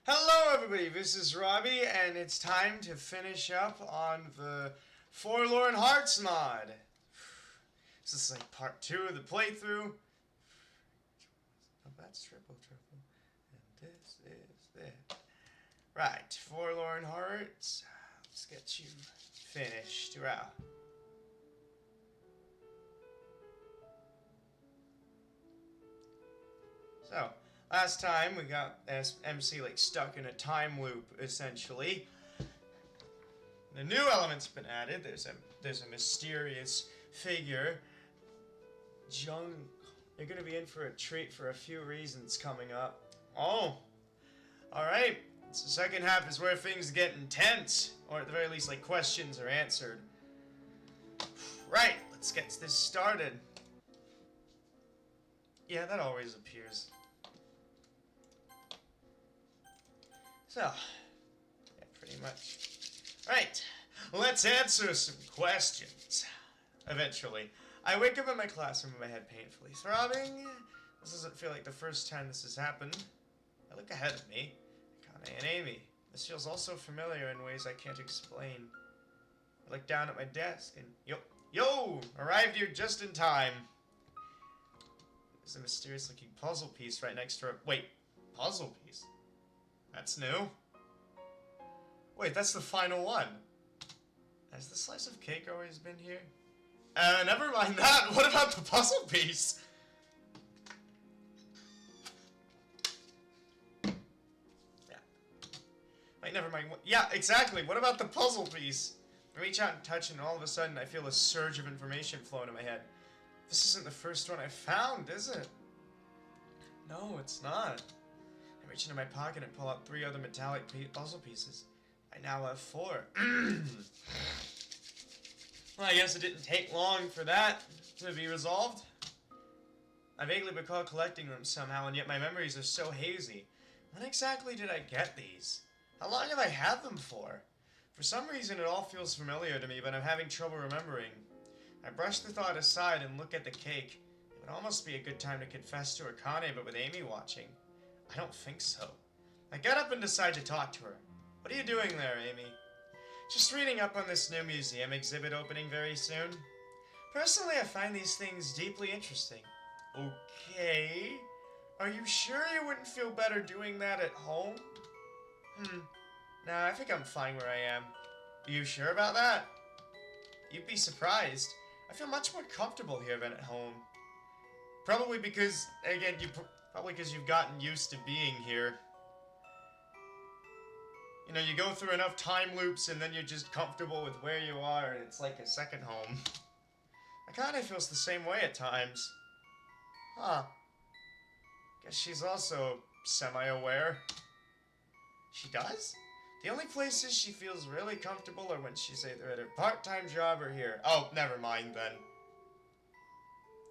Hello everybody, this is Robbie, and it's time to finish up on the Forlorn Hearts mod. This is like part 2 of the playthrough. Oh, that's triple. And this is it. Right, Forlorn Hearts. Let's get you finished. Wow. So, last time we got MC like stuck in a time loop, essentially. The new element's been added. There's a mysterious figure. Jung, you're gonna be in for a treat for a few reasons coming up. Oh, alright. So the second half is where things get intense, or at the very least, like, questions are answered. Right, let's get this started. Yeah, that always appears. So, yeah, pretty much. Right, let's answer some questions. Eventually. I wake up in my classroom with my head painfully throbbing. This doesn't feel like the first time this has happened. I look ahead of me, Akane and Amy. This feels also familiar in ways I can't explain. I look down at my desk and, yo, arrived here just in time. There's a mysterious looking puzzle piece right next to her. Wait, puzzle piece? That's new. Wait, that's the final one. Has the slice of cake always been here? Never mind that. What about the puzzle piece? Yeah. Wait, never mind. Yeah, exactly. What about the puzzle piece? I reach out and touch, and all of a sudden I feel a surge of information flow into my head. This isn't the first one I found, is it? No, it's not. I reach into my pocket and pull out 3 other metallic puzzle pieces. I now have 4. Well, I guess it didn't take long for that to be resolved. I vaguely recall collecting them somehow, and yet my memories are so hazy. When exactly did I get these? How long have I had them for? For some reason, it all feels familiar to me, but I'm having trouble remembering. I brush the thought aside and look at the cake. It would almost be a good time to confess to Akane, but with Amy watching, I don't think so. I get up and decide to talk to her. What are you doing there, Amy? Just reading up on this new museum exhibit opening very soon. Personally, I find these things deeply interesting. Okay. Are you sure you wouldn't feel better doing that at home? Nah, I think I'm fine where I am. Are you sure about that? You'd be surprised. I feel much more comfortable here than at home. Probably because, again, you've gotten used to being here. You know, you go through enough time loops and then you're just comfortable with where you are and it's like a second home. I kinda feels the same way at times. Huh. Guess she's also semi-aware. She does? The only places she feels really comfortable are when she's either at her part-time job or here. Oh, never mind then.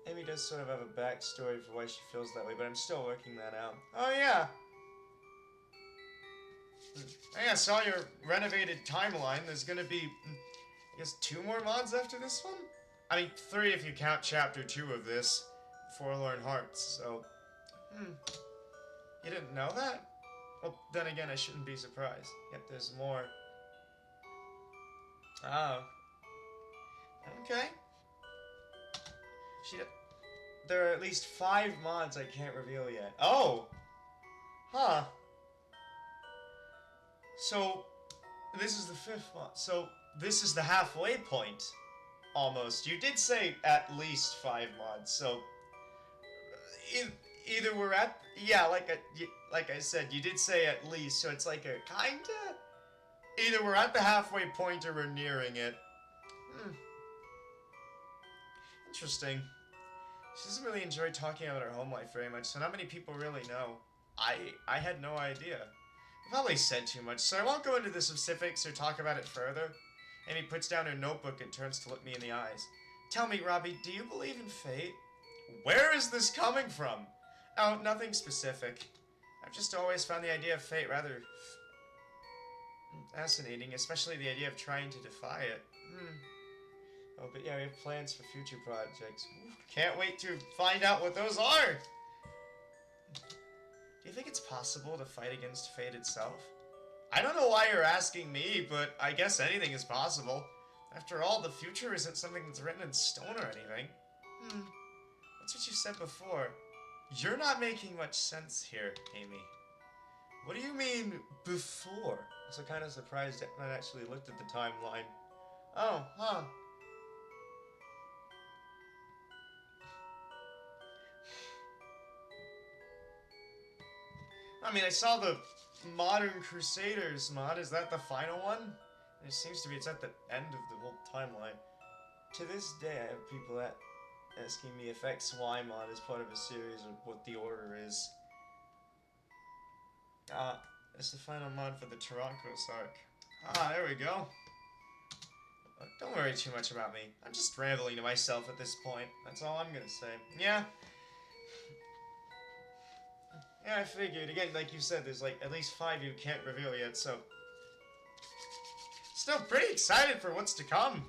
Amy does sort of have a backstory for why she feels that way, but I'm still working that out. Oh yeah! Hey, I saw your renovated timeline. There's gonna be, I guess, 2 more mods after this one? I mean, 3 if you count chapter 2 of this, Forlorn Hearts, so... You didn't know that? Well, then again, I shouldn't be surprised. Yep, there's more. Oh. Okay. There are at least 5 mods I can't reveal yet. Oh! Huh. So, this is the 5th one. So, this is the halfway point. Almost. You did say at least 5 mods, so... Either we're at... Yeah, like I said, you did say at least, so it's like a kinda... Either we're at the halfway point or we're nearing it. Interesting. She doesn't really enjoy talking about her home life very much, so not many people really know. I had no idea. I probably said too much, so I won't go into the specifics or talk about it further. Amy puts down her notebook and turns to look me in the eyes. Tell me, Robbie, do you believe in fate? Where is this coming from? Oh, nothing specific. I've just always found the idea of fate rather fascinating, especially the idea of trying to defy it. Oh, but yeah, we have plans for future projects. Ooh, can't wait to find out what those are! Do you think it's possible to fight against fate itself? I don't know why you're asking me, but I guess anything is possible. After all, the future isn't something that's written in stone or anything. That's what you said before. You're not making much sense here, Amy. What do you mean, before? I'm so kind of surprised that I actually looked at the timeline. Oh, huh. I mean, I saw the Modern Crusaders mod. Is that the final one? It seems to be. It's at the end of the whole timeline. To this day, I have people asking me if XY mod is part of a series or what the order is. It's the final mod for the Tarankos arc. There we go. Don't worry too much about me. I'm just rambling to myself at this point. That's all I'm gonna say. Yeah, I figured. Again, like you said, there's like at least 5 you can't reveal yet, so... Still pretty excited for what's to come.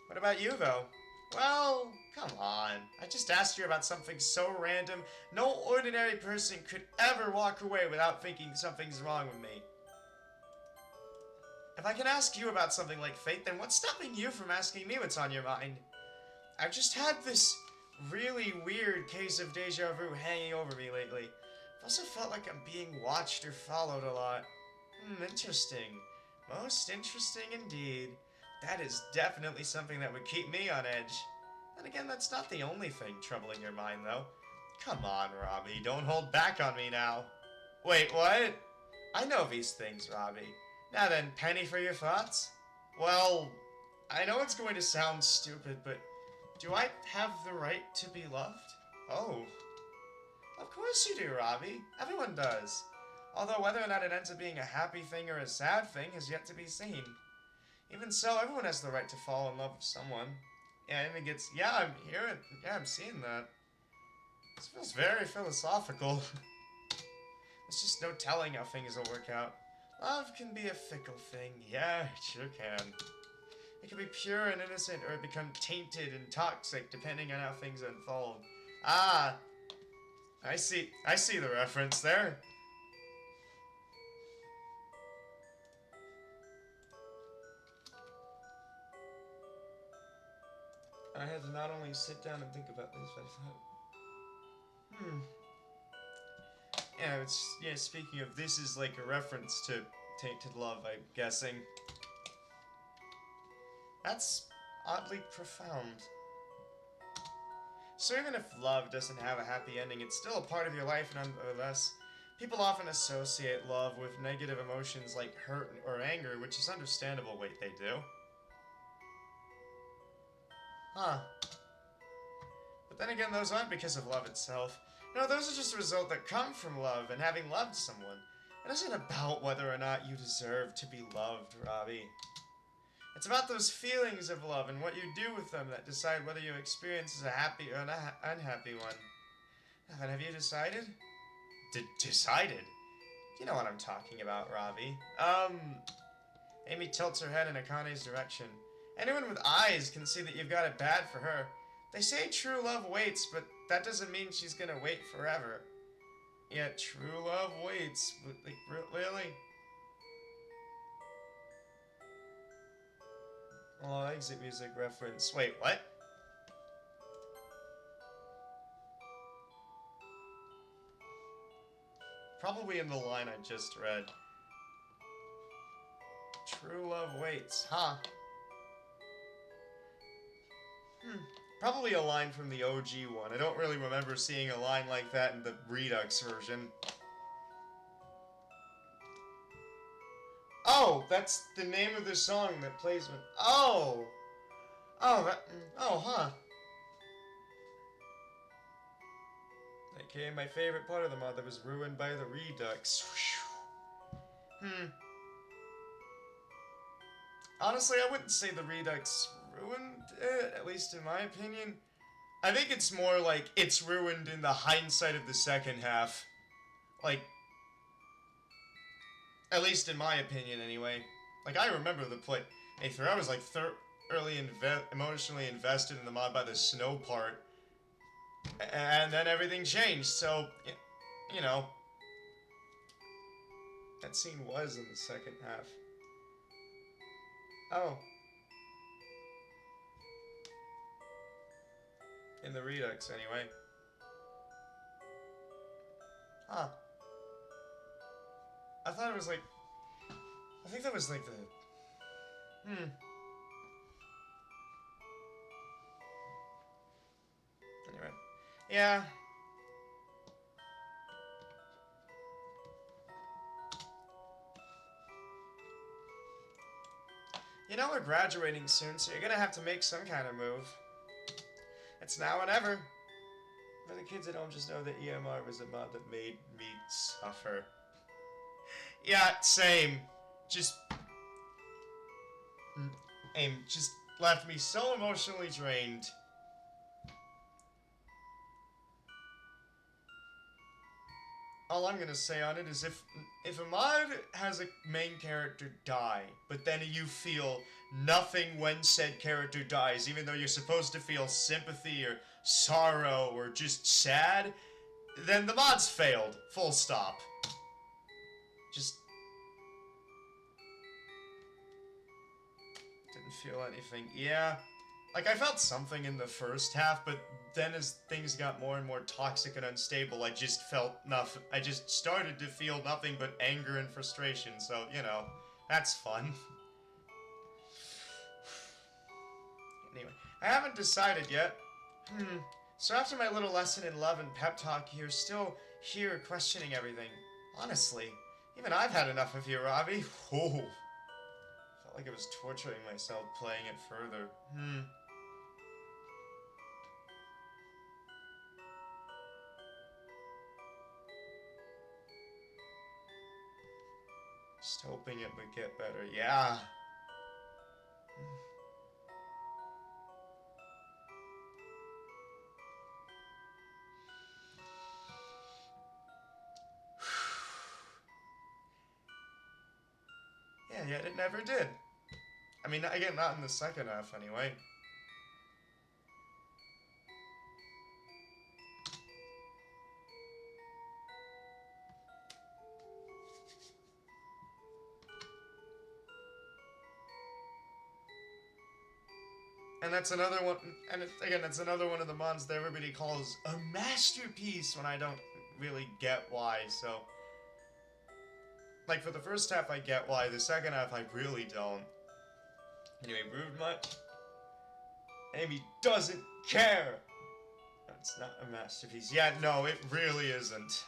What about you, though? Well, come on. I just asked you about something so random, no ordinary person could ever walk away without thinking something's wrong with me. If I can ask you about something like fate, then what's stopping you from asking me what's on your mind? I've just had this really weird case of deja vu hanging over me lately. I've also felt like I'm being watched or followed a lot. Interesting. Most interesting indeed. That is definitely something that would keep me on edge. Then again, that's not the only thing troubling your mind, though. Come on, Robbie, don't hold back on me now. Wait, what? I know these things, Robbie. Now then, penny for your thoughts? Well, I know it's going to sound stupid, but do I have the right to be loved? Oh. Of course you do, Robbie. Everyone does. Although whether or not it ends up being a happy thing or a sad thing is yet to be seen. Even so, everyone has the right to fall in love with someone. Yeah, and it gets... Yeah, I'm seeing that. This feels very philosophical. There's just no telling how things will work out. Love can be a fickle thing. Yeah, it sure can. It can be pure and innocent, or it become tainted and toxic, depending on how things unfold. Ah! I see the reference there. I had to not only sit down and think about this, but I thought, Yeah, speaking of, this is like a reference to Tainted Love, I'm guessing. That's oddly profound. So even if love doesn't have a happy ending, it's still a part of your life nonetheless. People often associate love with negative emotions like hurt or anger, which is understandable. Wait, they do? Huh. But then again, those aren't because of love itself. No, those are just a result that come from love and having loved someone. It isn't about whether or not you deserve to be loved, Robbie. It's about those feelings of love and what you do with them that decide whether your experience is a happy or an unhappy one. Now then, have you decided? Decided? You know what I'm talking about, Robbie. Amy tilts her head in Akane's direction. Anyone with eyes can see that you've got it bad for her. They say true love waits, but that doesn't mean she's gonna wait forever. Yeah, true love waits. Like, really? Oh, exit music reference. Wait, what? Probably in the line I just read. True love waits, huh? Probably a line from the OG one. I don't really remember seeing a line like that in the Redux version. Oh, that's the name of the song that plays when... Oh! Oh, huh. AKA my favorite part of the mod that was ruined by the Redux. Honestly, I wouldn't say the Redux ruined it, at least in my opinion. I think it's more like it's ruined in the hindsight of the second half. Like, at least in my opinion, anyway. Like, I remember the playthrough. I was like emotionally invested in the mod by the snow part. And then everything changed, so, you know, that scene was in the second half. Oh. In the Redux, anyway. Huh. I thought it was like... I think that was like the... Anyway. Yeah. You know we're graduating soon, so you're gonna have to make some kind of move. It's now or never. For the kids at home, just know that EMR was a mod that made me suffer. Yeah, same. Just left me so emotionally drained. All I'm gonna say on it is if a mod has a main character die, but then you feel nothing when said character dies, even though you're supposed to feel sympathy or sorrow or just sad, then the mod's failed. Full stop. Just didn't feel anything. Yeah. Like, I felt something in the first half, but then as things got more and more toxic and unstable, I just felt nothing. I just started to feel nothing but anger and frustration, so, you know, that's fun. Anyway, I haven't decided yet. So after my little lesson in love and pep talk, you're still here questioning everything. Honestly, even I've had enough of you, Robbie. Whoa. Felt like I was torturing myself playing it further. Just hoping it would get better. Yeah. Yeah, yet it never did. I mean, again, not in the second half, anyway. And that's another one, and again, that's another one of the mods that everybody calls a masterpiece when I don't really get why, so... Like, for the first half, I get why. The second half, I really don't. Anyway, rude much? Amy doesn't care! That's not a masterpiece. Yeah, no, it really isn't.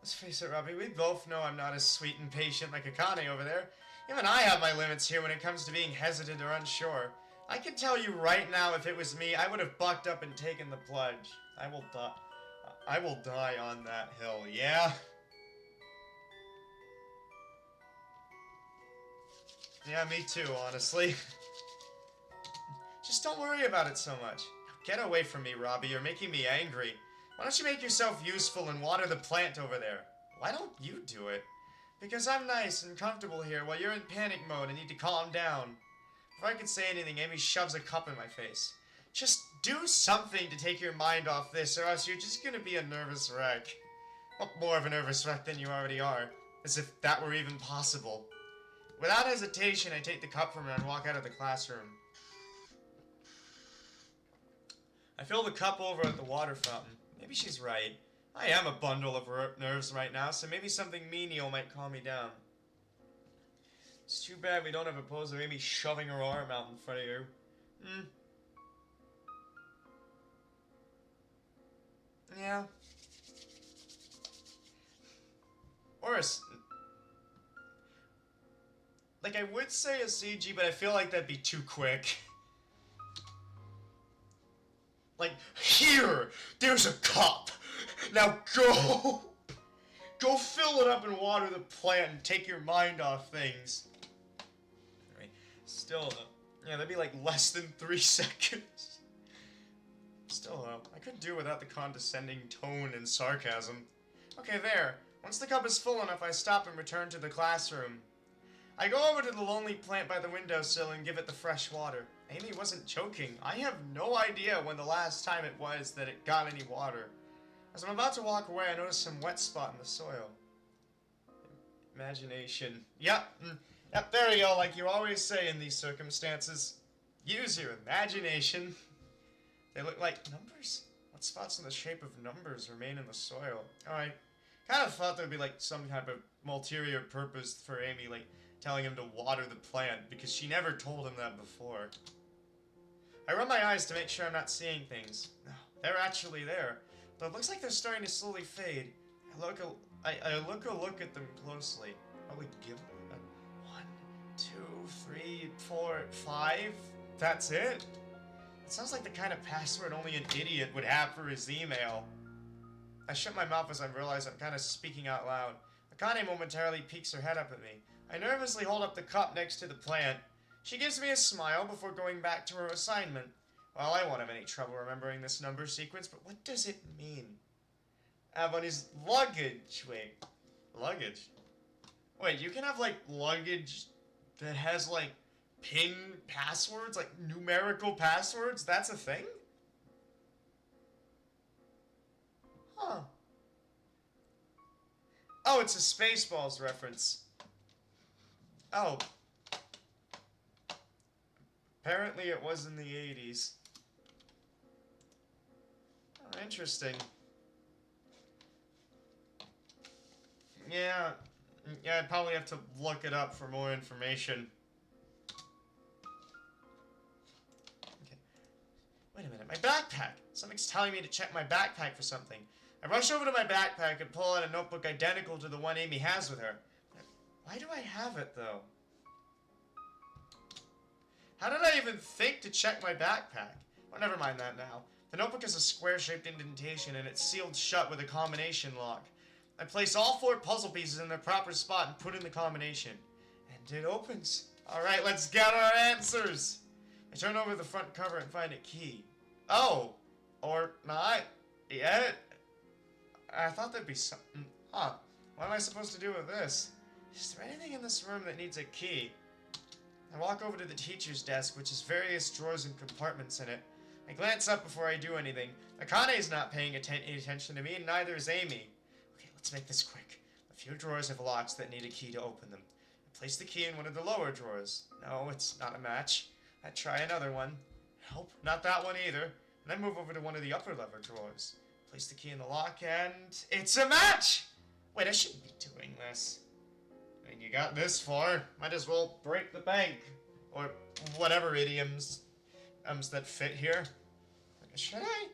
Let's face it, Robbie, we both know I'm not as sweet and patient like Akane over there. Even I have my limits here when it comes to being hesitant or unsure. I can tell you right now, if it was me, I would have bucked up and taken the pledge. I will die on that hill, yeah? Yeah, me too, honestly. Just don't worry about it so much. Get away from me, Robbie. You're making me angry. Why don't you make yourself useful and water the plant over there? Why don't you do it? Because I'm nice and comfortable here while you're in panic mode and need to calm down. Before I could say anything, Amy shoves a cup in my face. Just do something to take your mind off this, or else you're just gonna be a nervous wreck. Well, more of a nervous wreck than you already are. As if that were even possible. Without hesitation, I take the cup from her and walk out of the classroom. I fill the cup over at the water fountain. Maybe she's right. I am a bundle of nerves right now, so maybe something menial might calm me down. It's too bad we don't have a pose of Amy shoving her arm out in front of you. Yeah. Or a... Like, I would say a CG, but I feel like that'd be too quick. Like, here! There's a cup! Now go! Go fill it up and water the plant and take your mind off things. Anyway, still, yeah, that'd be like less than 3 seconds. Still, I could do without the condescending tone and sarcasm. Okay, there. Once the cup is full enough, I stop and return to the classroom. I go over to the lonely plant by the windowsill and give it the fresh water. Amy wasn't choking. I have no idea when the last time it was that it got any water. As I'm about to walk away, I notice some wet spot in the soil. Imagination. Yep. Yep, there you go, like you always say in these circumstances. Use your imagination. They look like numbers? What spots in the shape of numbers remain in the soil? Oh, I kind of thought there'd be like some type of ulterior purpose for Amy, like telling him to water the plant, because she never told him that before. I rub my eyes to make sure I'm not seeing things. No, they're actually there, but it looks like they're starting to slowly fade. I look a look at them closely. Probably give them a 1, 2, 3, 4, 5. That's it? It sounds like the kind of password only an idiot would have for his email. I shut my mouth as I realize I'm kind of speaking out loud. Akane momentarily peeks her head up at me. I nervously hold up the cup next to the plant. She gives me a smile before going back to her assignment. Well, I won't have any trouble remembering this number sequence, but what does it mean? On his luggage. Wait. Luggage? Wait, you can have, like, luggage that has, like, PIN passwords? Like, numerical passwords? That's a thing? Huh. Oh, it's a Spaceballs reference. Oh. Apparently it was in the 80s. Oh, interesting. Yeah, I'd probably have to look it up for more information. Okay. Wait a minute, my backpack! Something's telling me to check my backpack for something. I rush over to my backpack and pull out a notebook identical to the one Amy has with her. Why do I have it, though? How did I even think to check my backpack? Well, never mind that now. The notebook has a square-shaped indentation and it's sealed shut with a combination lock. I place all 4 puzzle pieces in their proper spot and put in the combination. And it opens. Alright, let's get our answers! I turn over the front cover and find a key. Oh! Or not yet? I thought there'd be something. Huh. What am I supposed to do with this? Is there anything in this room that needs a key? I walk over to the teacher's desk, which has various drawers and compartments in it. I glance up before I do anything. Akane's not paying any attention to me, and neither is Amy. Okay, let's make this quick. A few drawers have locks that need a key to open them. I place the key in one of the lower drawers. No, it's not a match. I try another one. Nope, not that one either. And I move over to one of the upper lever drawers. Place the key in the lock, and it's a match! Wait, I shouldn't be doing this. I mean, you got this far. Might as well break the bank. Or whatever idioms that fit here. Should I?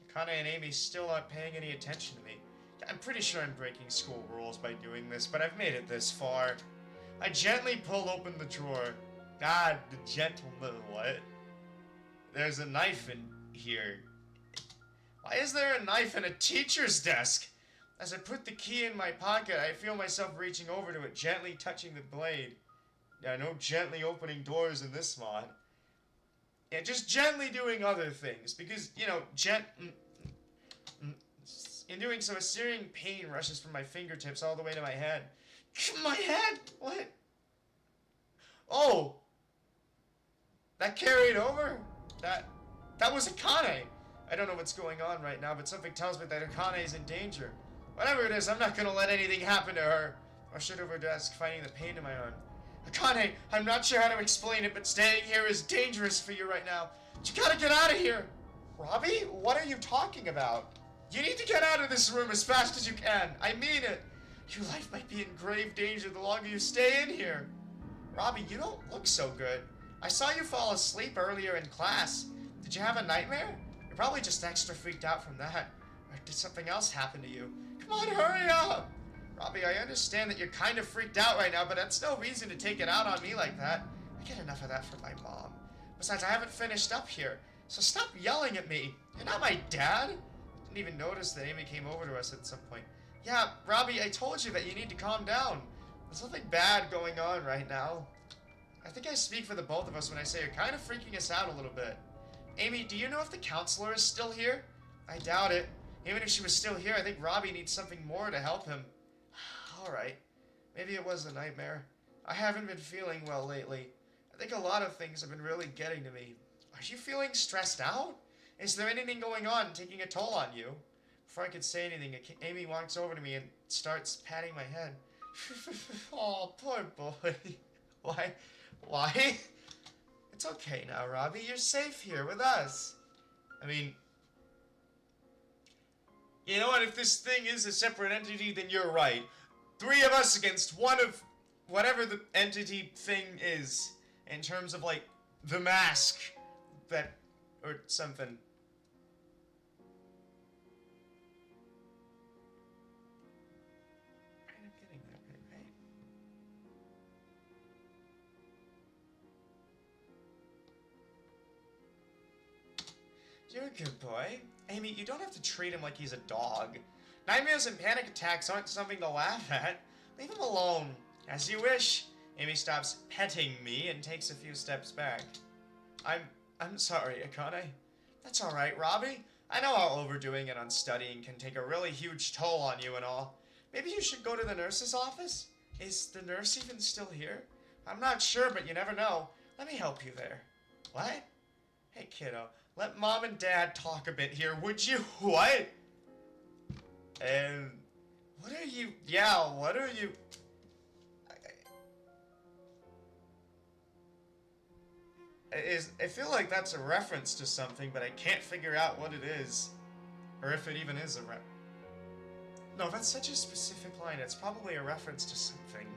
Akane and Amy still aren't paying any attention to me. I'm pretty sure I'm breaking school rules by doing this, but I've made it this far. I gently pull open the drawer. God, the gentleman, what? There's a knife in here. Why is there a knife in a teacher's desk? As I put the key in my pocket, I feel myself reaching over to it, gently touching the blade. Yeah, no gently opening doors in this mod. Yeah, just gently doing other things, because, you know, in doing so, a searing pain rushes from my fingertips all the way to my head. My head? What? Oh! That carried over? That was Akane! I don't know what's going on right now, but something tells me that Akane is in danger. Whatever it is, I'm not gonna let anything happen to her. I rushed over her desk, finding the pain in my arm. Akane, I'm not sure how to explain it, but staying here is dangerous for you right now. You gotta get out of here! Robbie, what are you talking about? You need to get out of this room as fast as you can. I mean it. Your life might be in grave danger the longer you stay in here. Robbie, you don't look so good. I saw you fall asleep earlier in class. Did you have a nightmare? You're probably just extra freaked out from that. Or did something else happen to you? Come on, hurry up! Robbie, I understand that you're kind of freaked out right now, but that's no reason to take it out on me like that. I get enough of that from my mom. Besides, I haven't finished up here, so stop yelling at me. You're not my dad. Didn't even notice that Amy came over to us at some point. Yeah, Robbie, I told you that you need to calm down. There's nothing bad going on right now. I think I speak for the both of us when I say you're kind of freaking us out a little bit. Amy, do you know if the counselor is still here? I doubt it. Even if she was still here, I think Robbie needs something more to help him. Alright. Maybe it was a nightmare. I haven't been feeling well lately. I think a lot of things have been really getting to me. Are you feeling stressed out? Is there anything going on taking a toll on you? Before I could say anything, Amy walks over to me and starts patting my head. Oh, poor boy. Why? Why? It's okay now, Robbie. You're safe here with us. I mean, you know what? If this thing is a separate entity, then you're right. 3 of us against 1 of whatever the entity thing is. In terms of, like, the mask. That, or something. I'm getting that right? You're a good boy. Amy, you don't have to treat him like he's a dog. Nightmares and panic attacks aren't something to laugh at. Leave him alone. As you wish. Amy stops petting me and takes a few steps back. I'm sorry, Akane. That's alright, Robbie. I know how overdoing it on studying can take a really huge toll on you and all. Maybe you should go to the nurse's office? Is the nurse even still here? I'm not sure, but you never know. Let me help you there. What? Hey, kiddo. Let Mom and Dad talk a bit here, would you? What? And... what are you... yeah, what are you... I feel like that's a reference to something, but I can't figure out what it is. Or if it even is a No, that's such a specific line. It's probably a reference to something.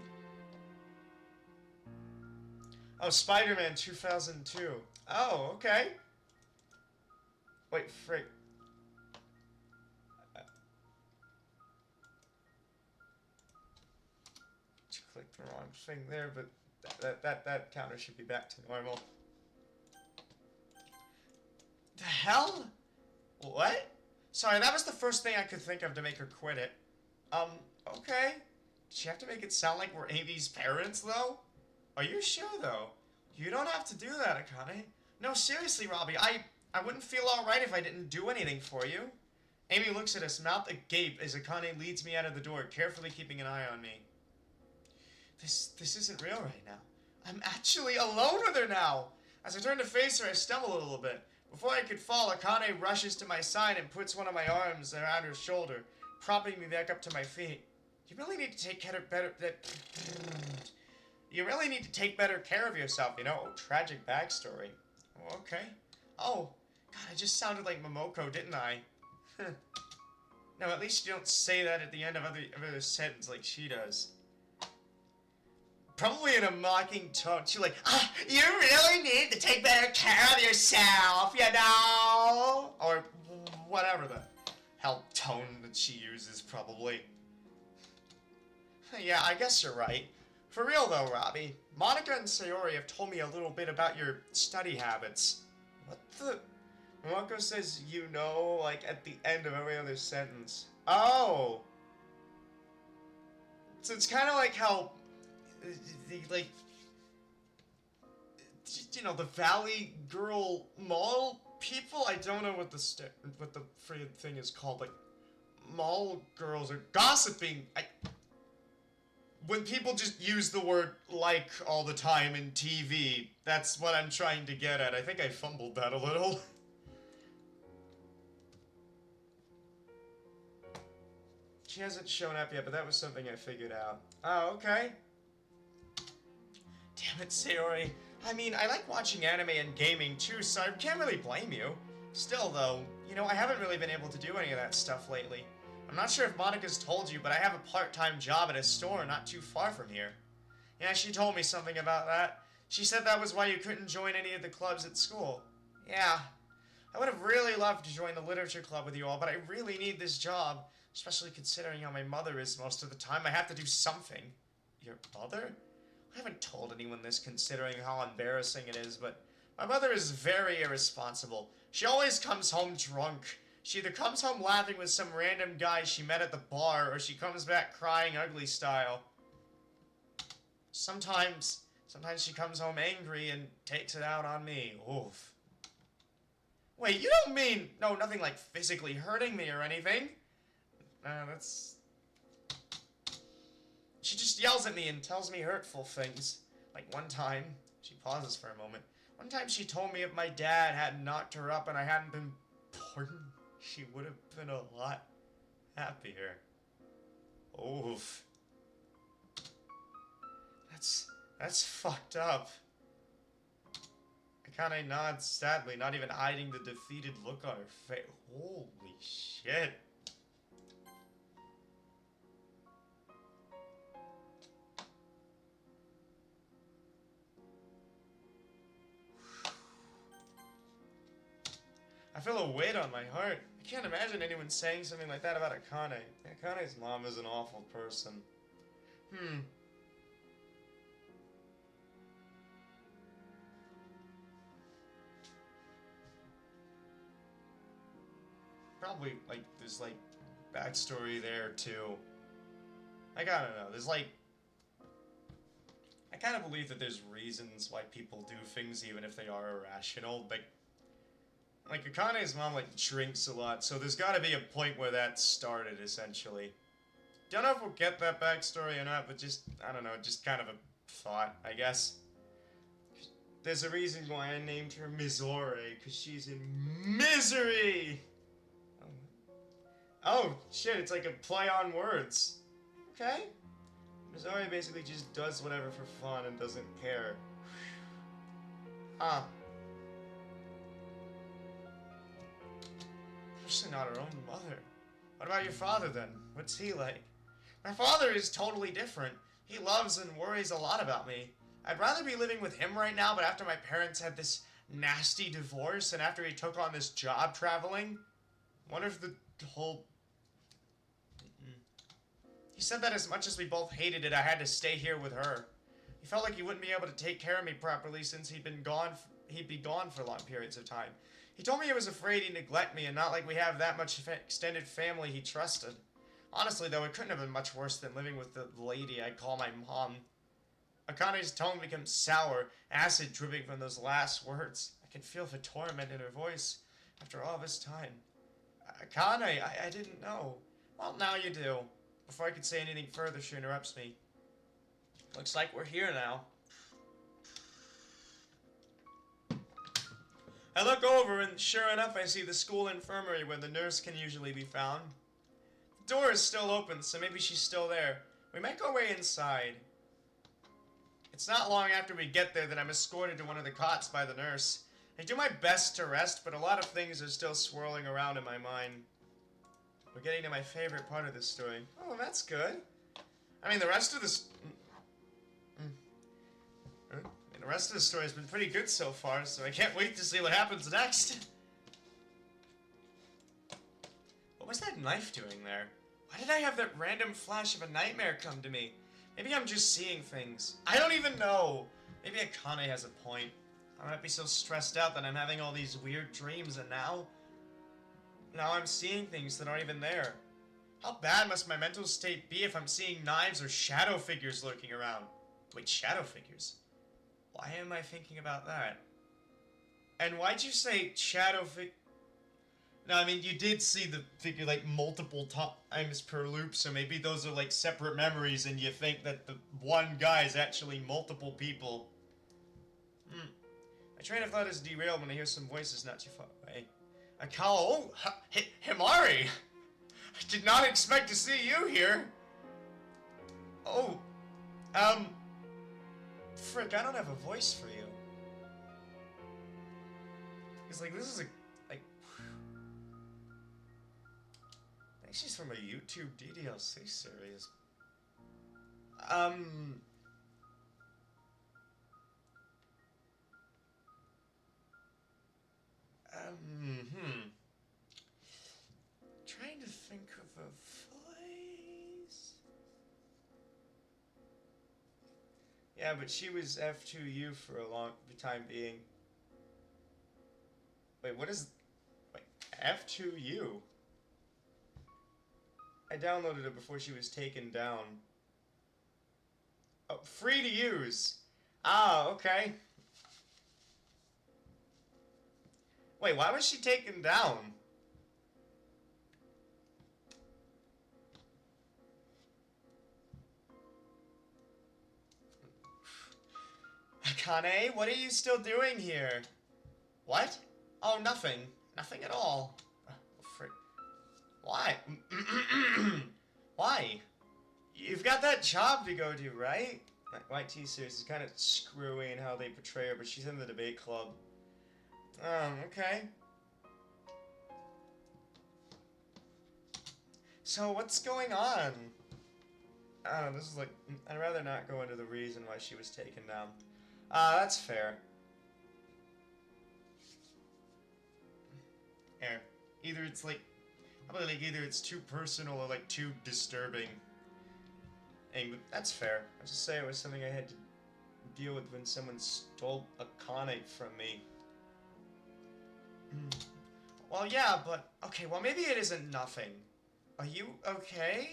Oh, Spider-Man 2002. Oh, okay. Wait, frick. Clicked the wrong thing there, but that counter should be back to normal. The hell? What? Sorry, that was the first thing I could think of to make her quit it. Okay. Did she have to make it sound like we're Amy's parents, though? Are you sure, though? You don't have to do that, Akane. No, seriously, Robbie, I wouldn't feel alright if I didn't do anything for you. Amy looks at us, mouth agape, as Akane leads me out of the door, carefully keeping an eye on me. This isn't real right now. I'm actually alone with her now! As I turn to face her, I stumble a little bit. Before I could fall, Akane rushes to my side and puts one of my arms around her shoulder, propping me back up to my feet. You really need to take better care of yourself, you know? Oh, tragic backstory. Oh, okay. Oh, God, I just sounded like Momoko, didn't I? No, at least you don't say that at the end of every sentence like she does. Probably in a mocking tone. She's like, you really need to take better care of yourself, you know? Or whatever the hell tone that she uses, probably. Yeah, I guess you're right. For real though, Robbie, Monica and Sayori have told me a little bit about your study habits. What the? Momoko says you know, like, at the end of every other sentence. Oh! So it's kind of like how... like, you know, the Valley Girl Mall people? I don't know what the freaking thing is called. Like, mall girls are gossiping. When people just use the word like all the time in TV, that's what I'm trying to get at. I think I fumbled that a little. She hasn't shown up yet, but that was something I figured out. Oh, okay. Damn it, Sayori. I mean, I like watching anime and gaming too, so I can't really blame you. Still, though, you know, I haven't really been able to do any of that stuff lately. I'm not sure if Monica's told you, but I have a part-time job at a store not too far from here. Yeah, she told me something about that. She said that was why you couldn't join any of the clubs at school. Yeah. I would have really loved to join the literature club with you all, but I really need this job. Especially considering how my mother is most of the time. I have to do something. Your mother? I haven't told anyone this considering how embarrassing it is, but my mother is very irresponsible. She always comes home drunk. She either comes home laughing with some random guy she met at the bar, or she comes back crying ugly style. Sometimes she comes home angry and takes it out on me. Oof. Wait, you don't mean... No, nothing like physically hurting me or anything. That's... She just yells at me and tells me hurtful things. Like one time, she pauses for a moment. One time she told me if my dad hadn't knocked her up and I hadn't been born, she would have been a lot happier. Oof. That's fucked up. Akane nods sadly, not even hiding the defeated look on her face. Holy shit. I feel a weight on my heart. I can't imagine anyone saying something like that about Akane. Akane's mom is an awful person. Probably, like, there's, like, backstory there, too. Like, I don't know, there's, like... I kind of believe that there's reasons why people do things even if they are irrational, but... Like, Akane's mom, like, drinks a lot, so there's gotta be a point where that started, essentially. Don't know if we'll get that backstory or not, but just, I don't know, just kind of a thought, I guess. There's a reason why I named her Mizore, because she's in misery! Oh, shit, it's like a play on words. Okay. Mizore basically just does whatever for fun and doesn't care. Huh. Especially not her own mother. What about your father, then? What's he like? My father is totally different. He loves and worries a lot about me. I'd rather be living with him right now, but after my parents had this nasty divorce, and after he took on this job traveling, wonder if the whole... He said that as much as we both hated it, I had to stay here with her. He felt like he wouldn't be able to take care of me properly since he'd be gone for long periods of time. He told me he was afraid he'd neglect me and not like we have that much extended family he trusted. Honestly, though, it couldn't have been much worse than living with the lady I call my mom. Akane's tone becomes sour, acid dripping from those last words. I can feel the torment in her voice after all this time. Akane, I didn't know. Well, now you do. Before I could say anything further, she interrupts me. Looks like we're here now. I look over and sure enough I see the school infirmary where the nurse can usually be found. The door is still open, so maybe she's still there. We make our way inside. It's not long after we get there that I'm escorted to one of the cots by the nurse. I do my best to rest, but a lot of things are still swirling around in my mind. We're getting to my favorite part of this story. Oh, that's good. I mean, the rest of this... the rest of the story has been pretty good so far, so I can't wait to see what happens next. What was that knife doing there? Why did I have that random flash of a nightmare come to me? Maybe I'm just seeing things. I don't even know. Maybe Akane has a point. I might be so stressed out that I'm having all these weird dreams, and now I'm seeing things that aren't even there. How bad must my mental state be if I'm seeing knives or shadow figures lurking around? Wait, shadow figures? Why am I thinking about that? And why'd you say shadow No, I mean, you did see the figure, like, multiple times per loop, so maybe those are, like, separate memories, and you think that the one guy is actually multiple people. My train of thought is derailed when I hear some voices not too far away. Oh, Himari! I did not expect to see you here! Oh, frick, I don't have a voice for you. It's like, this is a, like... I think she's from a YouTube DDLC series. Trying to think of a voice. Yeah, but she was F2U for a long time being. Wait, what is... Wait, F2U? I downloaded it before she was taken down. Oh, free to use! Ah, okay. Wait, why was she taken down? Akane, what are you still doing here? What? Oh, nothing. Nothing at all. Why? Why? You've got that job to go to, right? White T-Series is kind of screwy in how they portray her, but she's in the debate club. Okay. So, what's going on? I don't know, this is like... I'd rather not go into the reason why she was taken down. That's fair. Here. Either it's like... Probably like either it's too personal or like too disturbing. And that's fair. I just say it was something I had to deal with when someone stole a Akane from me. Well, yeah, but... Okay, well maybe it isn't nothing. Are you okay?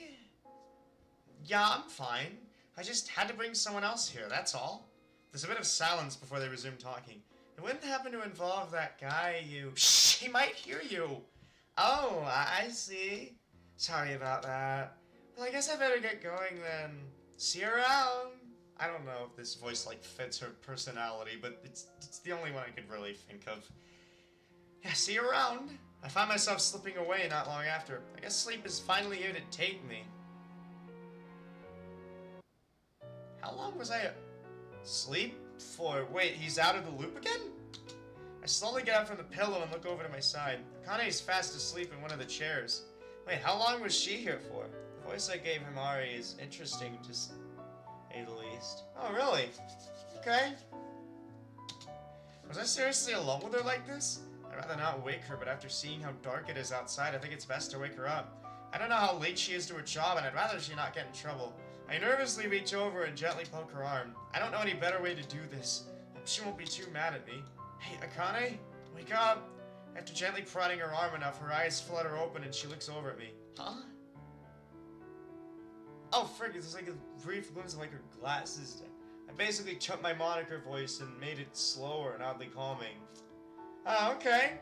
Yeah, I'm fine. I just had to bring someone else here, that's all. There's a bit of silence before they resume talking. It wouldn't happen to involve that guy you... Shh! He might hear you! Oh, I see. Sorry about that. Well, I guess I better get going then. See you around! I don't know if this voice, like, fits her personality, but it's the only one I could really think of. Yeah, see you around! I found myself slipping away not long after. I guess sleep is finally here to take me. How long was I asleep for? Wait, he's out of the loop again? I slowly get up from the pillow and look over to my side. Akane's fast asleep in one of the chairs. Wait, how long was she here for? The voice I gave Himari is interesting, to say the least. Oh, really? Okay. Was I seriously alone with her like this? I'd rather not wake her, but after seeing how dark it is outside, I think it's best to wake her up. I don't know how late she is to her job, and I'd rather she not get in trouble. I nervously reach over and gently poke her arm. I don't know any better way to do this. Hope she won't be too mad at me. Hey, Akane, wake up! After gently prodding her arm enough, her eyes flutter open and she looks over at me. Huh? Oh, frick, there's like a brief glimpse of like her glasses. I basically took my moniker voice and made it slower and oddly calming. Oh, okay.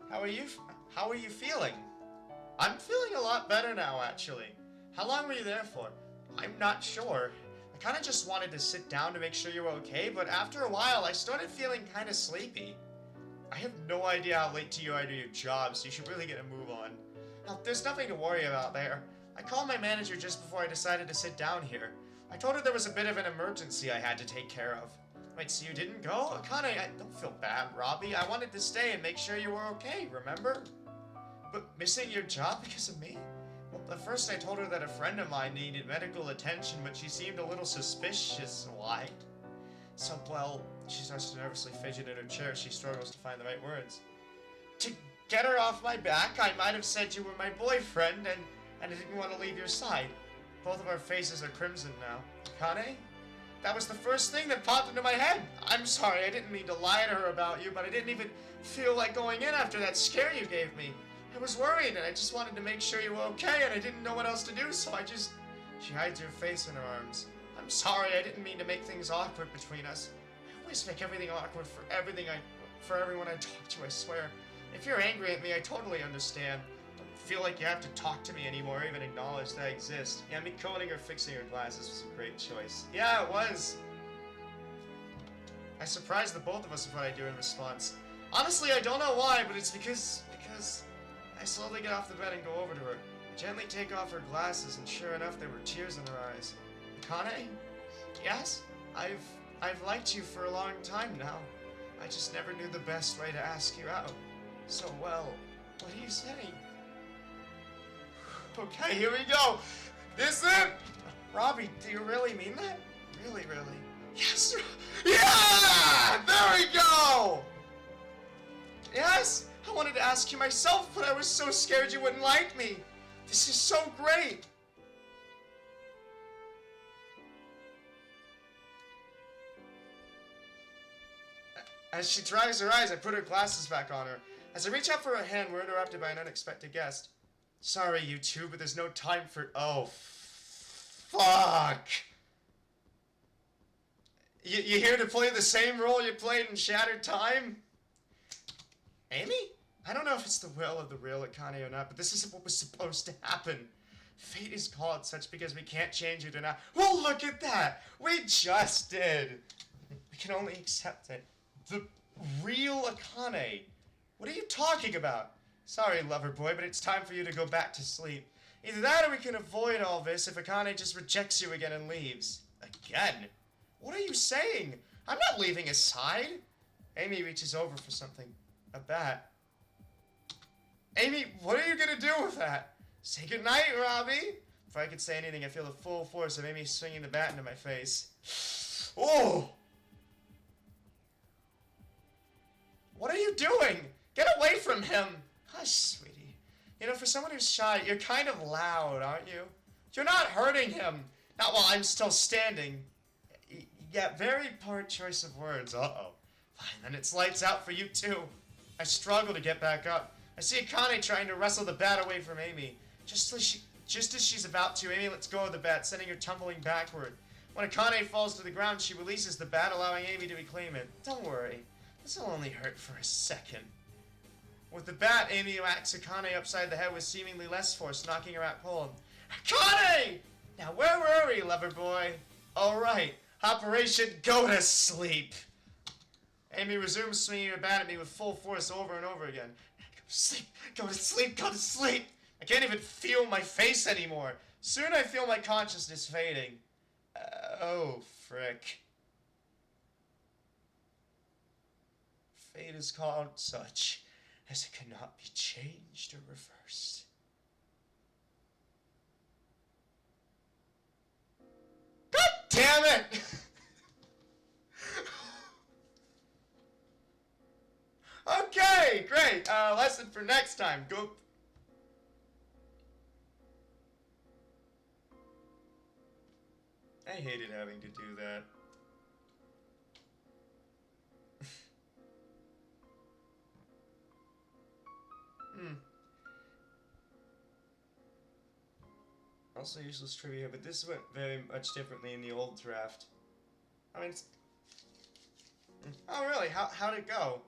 How are you feeling? I'm feeling a lot better now, actually. How long were you there for? I'm not sure. I kinda just wanted to sit down to make sure you were okay, but after a while, I started feeling kinda sleepy. I have no idea how late to you are to your job, so you should really get a move on. Now, there's nothing to worry about there. I called my manager just before I decided to sit down here. I told her there was a bit of an emergency I had to take care of. Wait, so you didn't go? Akane, don't feel bad, Robbie. I wanted to stay and make sure you were okay, remember? But missing your job because of me? Well, at first I told her that a friend of mine needed medical attention, but she seemed a little suspicious. Why? So, well, she starts to nervously fidget in her chair. She struggles to find the right words. To get her off my back, I might have said you were my boyfriend, and I didn't want to leave your side. Both of our faces are crimson now. Akane? That was the first thing that popped into my head. I'm sorry, I didn't mean to lie to her about you, but I didn't even feel like going in after that scare you gave me. I was worried, and I just wanted to make sure you were okay, and I didn't know what else to do, so I just... She hides her face in her arms. I'm sorry, I didn't mean to make things awkward between us. I always make everything awkward for everyone I talk to, I swear. If you're angry at me, I totally understand. Don't feel like you have to talk to me anymore, or even acknowledge that I exist. Yeah, me coning or fixing her glasses was a great choice. Yeah, it was. I surprised the both of us with what I do in response. Honestly, I don't know why, but it's because I slowly get off the bed and go over to her. I gently take off her glasses, and sure enough, there were tears in her eyes. Akane? Yes? I've liked you for a long time now. I just never knew the best way to ask you out. So, well, what do you say? Okay, here we go. This is it! Robbie, do you really mean that? Really, really? Yes! Yeah! There we go! Yes? I wanted to ask you myself, but I was so scared you wouldn't like me. This is so great. As she dries her eyes, I put her glasses back on her. As I reach out for her hand, we're interrupted by an unexpected guest. Sorry, you two, but there's no time for... Oh, fuck. You here to play the same role you played in Shattered Time? Amy? I don't know if it's the will of the real Akane or not, but this isn't what was supposed to happen. Fate is called such because we can't change it or not. Well, look at that! We just did! We can only accept it. The real Akane. What are you talking about? Sorry, lover boy, but it's time for you to go back to sleep. Either that or we can avoid all this if Akane just rejects you again and leaves. Again? What are you saying? I'm not leaving his side. Amy reaches over for something. A bat. Amy, what are you gonna do with that? Say goodnight, Robbie. Before I could say anything, I feel the full force of Amy swinging the bat into my face. Oh! What are you doing? Get away from him! Hush, sweetie. You know, for someone who's shy, you're kind of loud, aren't you? You're not hurting him. Not while I'm still standing. Yeah, very poor choice of words. Uh-oh. Fine, then it's lights out for you too. I struggle to get back up. I see Akane trying to wrestle the bat away from Amy. Just as she's about to, Amy lets go of the bat, sending her tumbling backward. When Akane falls to the ground, she releases the bat, allowing Amy to reclaim it. Don't worry. This will only hurt for a second. With the bat, Amy whacks Akane upside the head with seemingly less force, knocking her out cold. Akane! Now where were we, lover boy? Alright, Operation Go to Sleep. Amy resumes swinging her bat at me with full force over and over again. Go to sleep, go to sleep, go to sleep! I can't even feel my face anymore. Soon I feel my consciousness fading. Oh, frick. Fate is called such as it cannot be changed or reversed. God damn it! Okay, great. Lesson for next time. Go. I hated having to do that. Also useless trivia, but this went very much differently in the old draft. I mean, it's... Oh, really? How'd it go?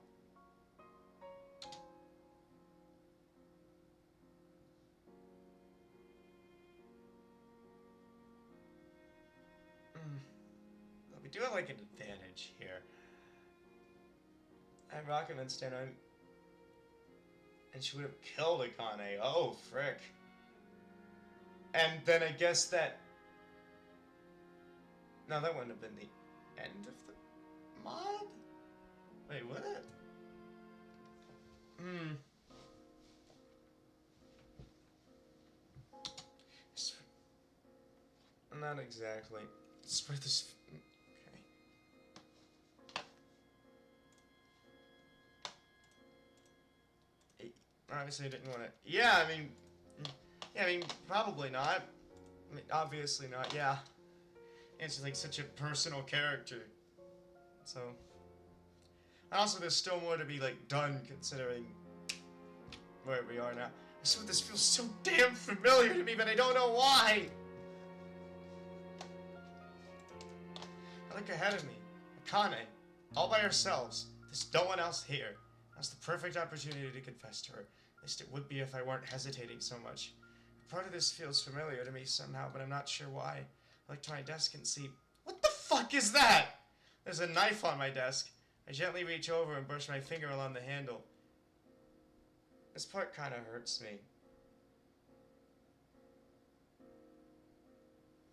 We do have, like, an advantage here. I have Rocket Man stand on... And she would have killed Akane. Oh, frick. And then I guess that... No, that wouldn't have been the end of the mod? Wait, would it? Not exactly. It's where this... Okay. Obviously I didn't want to... Yeah, I mean, probably not. I mean, obviously not, yeah. It's like such a personal character. So... And also there's still more to be, like, done considering where we are now. I swear this feels so damn familiar to me, but I don't know why! I look ahead of me. Akane. All by ourselves. There's no one else here. That's the perfect opportunity to confess to her. At least it would be if I weren't hesitating so much. Part of this feels familiar to me somehow, but I'm not sure why. I look to my desk and see... What the fuck is that? There's a knife on my desk. I gently reach over and brush my finger along the handle. This part kinda hurts me.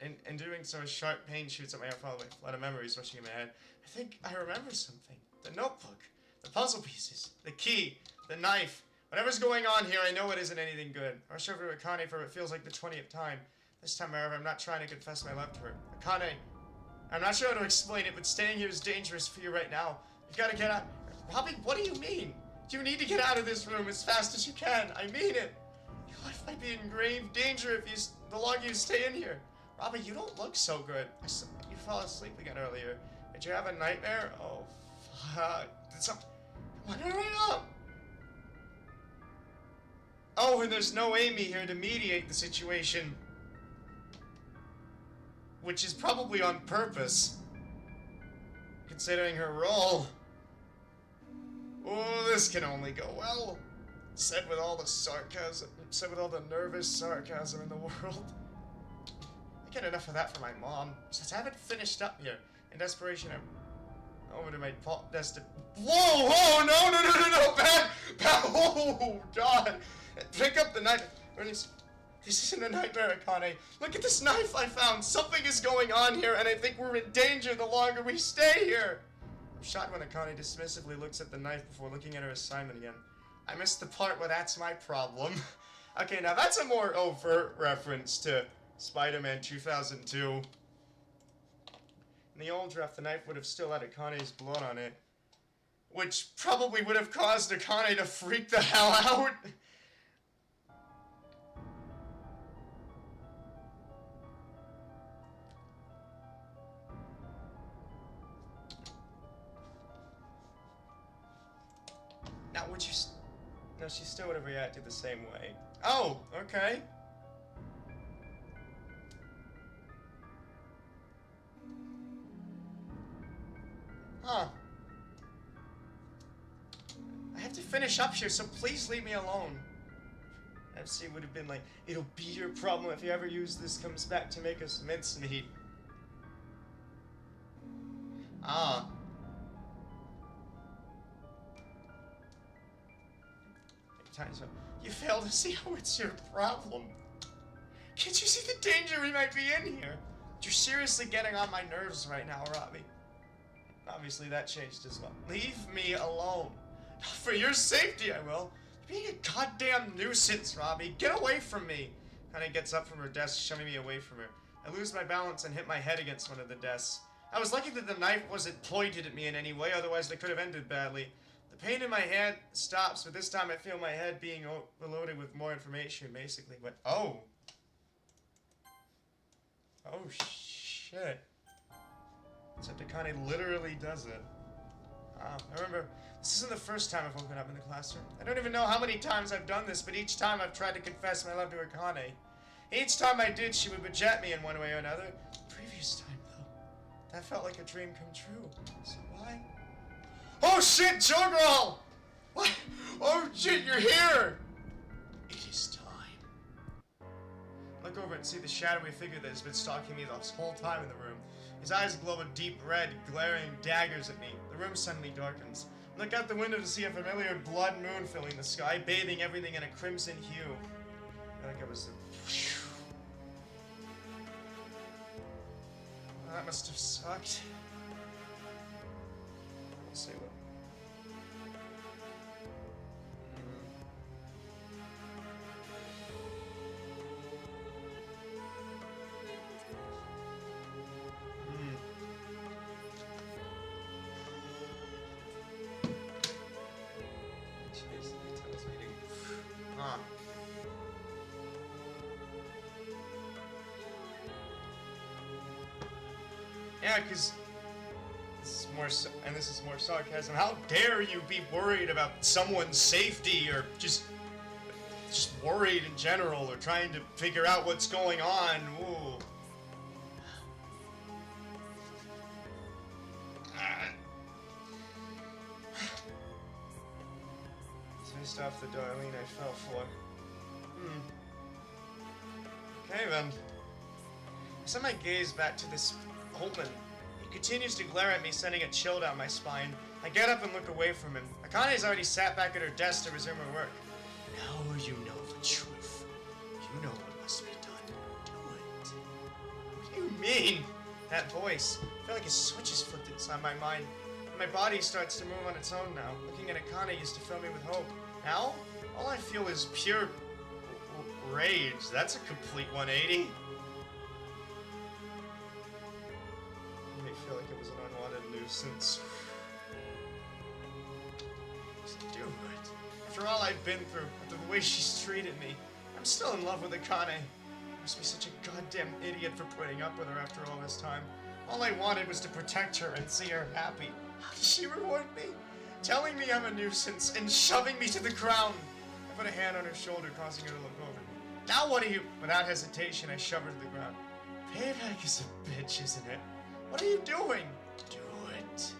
In doing so, a sharp pain shoots up my arm, followed by a flood of memories rushing in my head. I think I remember something. The notebook. The puzzle pieces. The key. The knife. Whatever's going on here, I know it isn't anything good. I rush over to Akane for what feels like the 20th time. This time, however, I'm not trying to confess my love to her. Akane, I'm not sure how to explain it, but staying here is dangerous for you right now. You gotta get out. Robbie, what do you mean? You need to get out of this room as fast as you can. I mean it. Your life might be in grave danger if the longer you stay in here. Robbie, you don't look so good. You fell asleep again earlier. Did you have a nightmare? Oh, fuck. Come on, hurry up. Oh, and there's no Amy here to mediate the situation. Which is probably on purpose. Considering her role. Oh, this can only go well. Said with all the sarcasm, said with all the nervous sarcasm in the world. I get enough of that for my mom. Since I haven't finished up here. In desperation, I'm over to my desk to... Whoa, whoa, no, bad, oh, God. Pick up the knife. This isn't a nightmare, Akane. Look at this knife I found. Something is going on here, and I think we're in danger the longer we stay here. I'm shocked when Akane dismissively looks at the knife before looking at her assignment again. I missed the part where that's my problem. Okay, now that's a more overt reference to Spider-Man 2002. In the old draft, the knife would have still had Akane's blood on it, which probably would have caused Akane to freak the hell out. Now, would you... No, she still would have reacted the same way. Oh, okay. Huh. I have to finish up here, so please leave me alone. FC would have been like, it'll be your problem if you ever use this comes back to make us mincemeat. Ah. You fail to see how it's your problem. Can't you see the danger we might be in here? You're seriously getting on my nerves right now, Robbie. Obviously that changed as well. Leave me alone. For your safety, I will. You're being a goddamn nuisance, Robbie. Get away from me. Connie gets up from her desk, shoving me away from her. I lose my balance and hit my head against one of the desks. I was lucky that the knife wasn't pointed at me in any way, otherwise it could have ended badly. The pain in my head stops, but this time I feel my head being overloaded with more information, basically. But, oh. Oh, shit. Except Akane literally does it. I remember, this isn't the first time I've woken up in the classroom. I don't even know how many times I've done this, but each time I've tried to confess my love to Akane. Each time I did, she would reject me in one way or another. The previous time, though, that felt like a dream come true. So why? Oh shit, Showgirl! What? Oh shit, you're here! It is time. Look over and see the shadowy figure that has been stalking me this whole time in the room. His eyes glow a deep red, glaring daggers at me. The room suddenly darkens. Look out the window to see a familiar blood moon filling the sky, bathing everything in a crimson hue. I think it was the... Oh, that must have sucked. We'll see what... Yeah, because this is more sarcasm. How dare you be worried about someone's safety, or just worried in general, or trying to figure out what's going on? Ooh. Switched off the Darlene I fell for. Okay then. I sent my gaze back to this Holtman. He continues to glare at me, sending a chill down my spine. I get up and look away from him. Akane's already sat back at her desk to resume her work. Now you know the truth. You know what must be done. Do it. What do you mean? That voice. I feel like a switch is flipped inside my mind. My body starts to move on its own now. Looking at Akane used to fill me with hope. Now, all I feel is pure rage. That's a complete 180. I feel like it was an unwanted nuisance. Just do it. After all I've been through, after the way she's treated me, I'm still in love with Akane. I must be such a goddamn idiot for putting up with her after all this time. All I wanted was to protect her and see her happy. How does she reward me? Telling me I'm a nuisance and shoving me to the ground. I put a hand on her shoulder, causing her to look over. Now what are you? Without hesitation, I shove her to the ground. Payback is a bitch, isn't it? What are you doing? Do it.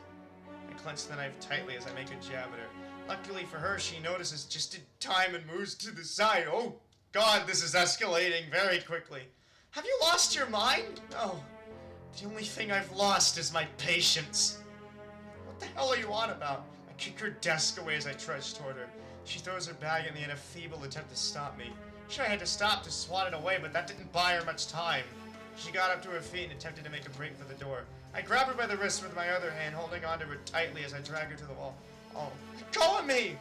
I clench the knife tightly as I make a jab at her. Luckily for her, she notices just in time and moves to the side. Oh, God, this is escalating very quickly. Have you lost your mind? No. The only thing I've lost is my patience. What the hell are you on about? I kick her desk away as I trudge toward her. She throws her bag at me in a feeble attempt to stop me. Sure, I had to stop to swat it away, but that didn't buy her much time. She got up to her feet and attempted to make a break for the door. I grab her by the wrist with my other hand, holding onto her tightly as I drag her to the wall. Oh, go at me!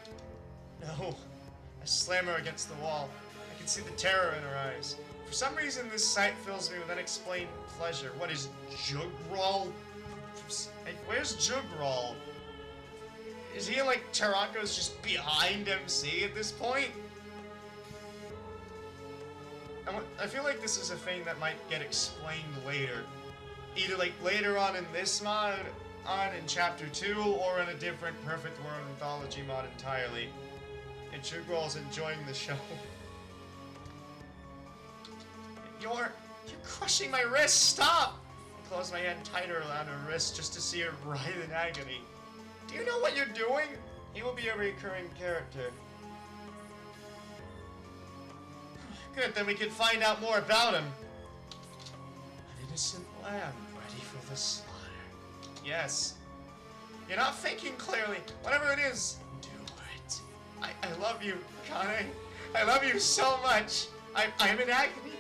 No. I slam her against the wall. I can see the terror in her eyes. For some reason, this sight fills me with unexplained pleasure. What is Jugral? Hey, where's Jugral? Is he like Taranko's just behind MC at this point? I feel like this is a thing that might get explained later. Either like later on in this mod, in chapter 2, or in a different Perfect World Anthology mod entirely. And Jugral's enjoying the show. You're crushing my wrist, stop! I close my hand tighter around her wrist just to see her writhe in agony. Do you know what you're doing? He will be a recurring character. Good, then we can find out more about him. An innocent lamb ready for the slaughter. Yes. You're not thinking clearly. Whatever it is, do it. I love you, Kane. I love you so much. I'm in agony.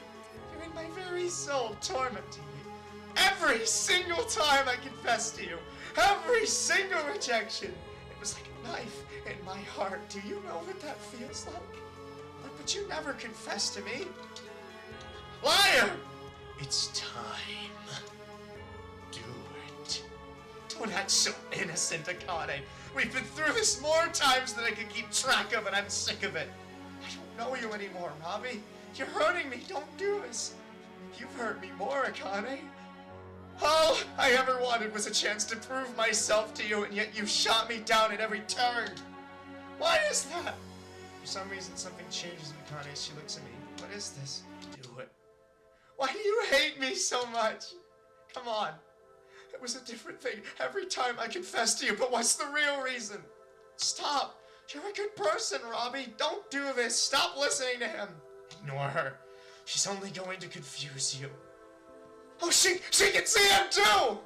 You're in my very soul, tormenting me. Every single time I confess to you. Every single rejection. It was like a knife in my heart. Do you know what that feels like? But you never confessed to me. Liar! It's time. Do it. Don't act so innocent, Akane. We've been through this more times than I can keep track of, and I'm sick of it. I don't know you anymore, Robbie. You're hurting me. Don't do this. You've hurt me more, Akane. All I ever wanted was a chance to prove myself to you, and yet you shot me down at every turn. Why is that? For some reason, something changes in Akane as she looks at me. What is this? Do it. Why do you hate me so much? Come on. It was a different thing every time I confessed to you, but what's the real reason? Stop. You're a good person, Robbie. Don't do this. Stop listening to him. Ignore her. She's only going to confuse you. Oh, she can see him too!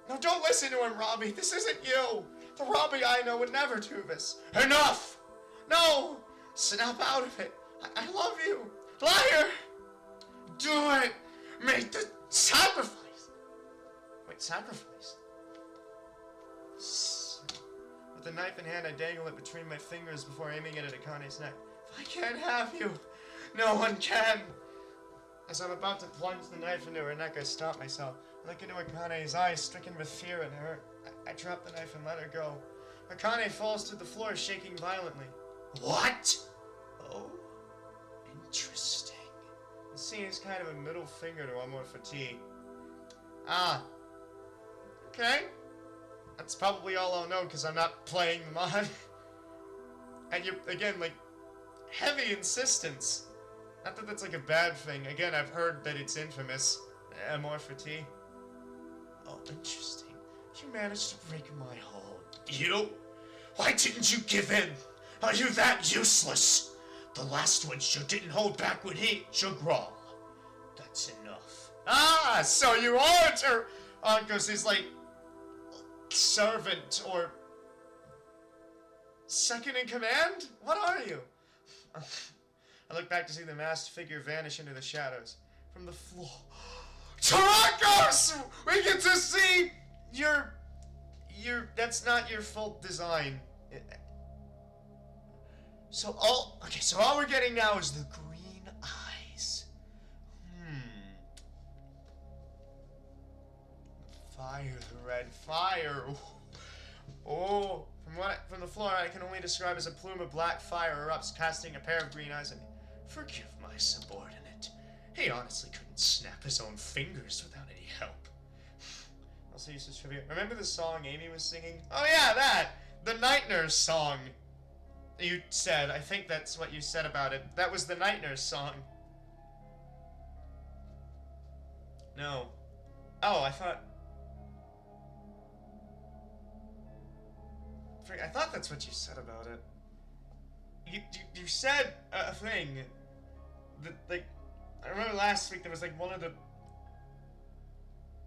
No, don't listen to him, Robbie. This isn't you. The Robbie I know would never do this. Enough! No! Snap out of it. I love you. Liar! Do it! Make the sacrifice! Wait, sacrifice? With the knife in hand, I dangle it between my fingers before aiming it at Akane's neck. If I can't have you, no one can! As I'm about to plunge the knife into her neck, I stop myself. I look into Akane's eyes, stricken with fear and hurt. I drop the knife and let her go. Akane falls to the floor, shaking violently. What? Oh, interesting. The scene is kind of a middle finger to one more fatigue. Ah. Okay. That's probably all I'll know because I'm not playing the mod. And you, again, like, heavy insistence. Not that that's like a bad thing. Again, I've heard that it's infamous. Amorphity. Oh, interesting. You managed to break my hold. You? Why didn't you give in? Are you that useless? The last one sure didn't hold back when he... Jugral. That's enough. Ah, so you are Ankos' like... servant, or... second in command? What are you? I look back to see the masked figure vanish into the shadows. From the floor... Tarakos! We get to see your... That's not your full design. So all we're getting now is the green eyes. Fire, the red fire. Oh, from the floor I can only describe as a plume of black fire erupts, casting a pair of green eyes at me. Forgive my subordinate. He honestly couldn't snap his own fingers without any help. Also useless trivia. Remember the song Amy was singing? Oh yeah, that! The Night Nurse song. You said. I think that's what you said about it. That was the Night Nurse song. No. Oh, I thought that's what you said about it. you said a thing that, like, I remember last week there was, like, one of the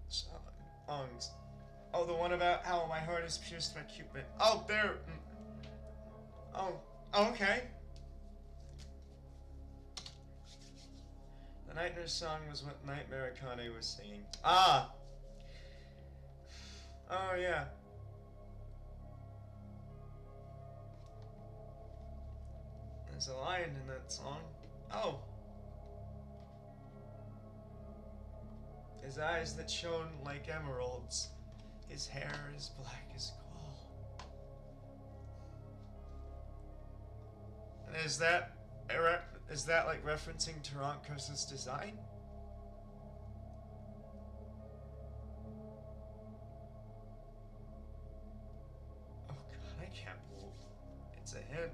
songs. Oh, the one about how my heart is pierced by Cupid. Oh, there. Oh, okay. The Night Nurse song was what Nightmare Akane was singing. Ah! Oh, yeah. There's a lion in that song. Oh! His eyes that shone like emeralds. His hair is black as coal. And is that like referencing Tarankos' design? Oh god, I can't believe it's a hint.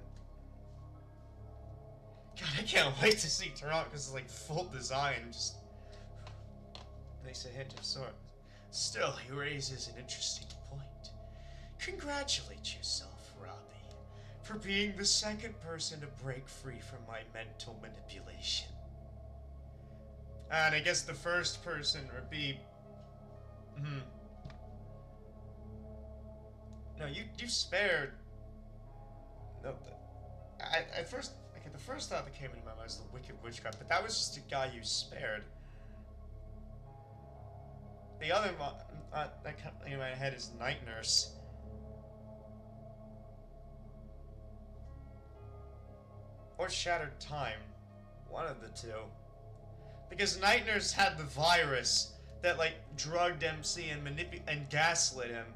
God, I can't wait to see Tarankos' like full design. Just makes a hint of sorts. Still, he raises an interesting point. Congratulate yourself, Robbie, for being the second person to break free from my mental manipulation. And I guess the first person would be... No, you spared... No, at first... Okay, the first thought that came into my mind was the Wicked Witchcraft, but that was just a guy you spared. The other one that came in my head is Night Nurse. Or Shattered Time. One of the two. Because Night Nurse had the virus that, like, drugged MC and gaslit him.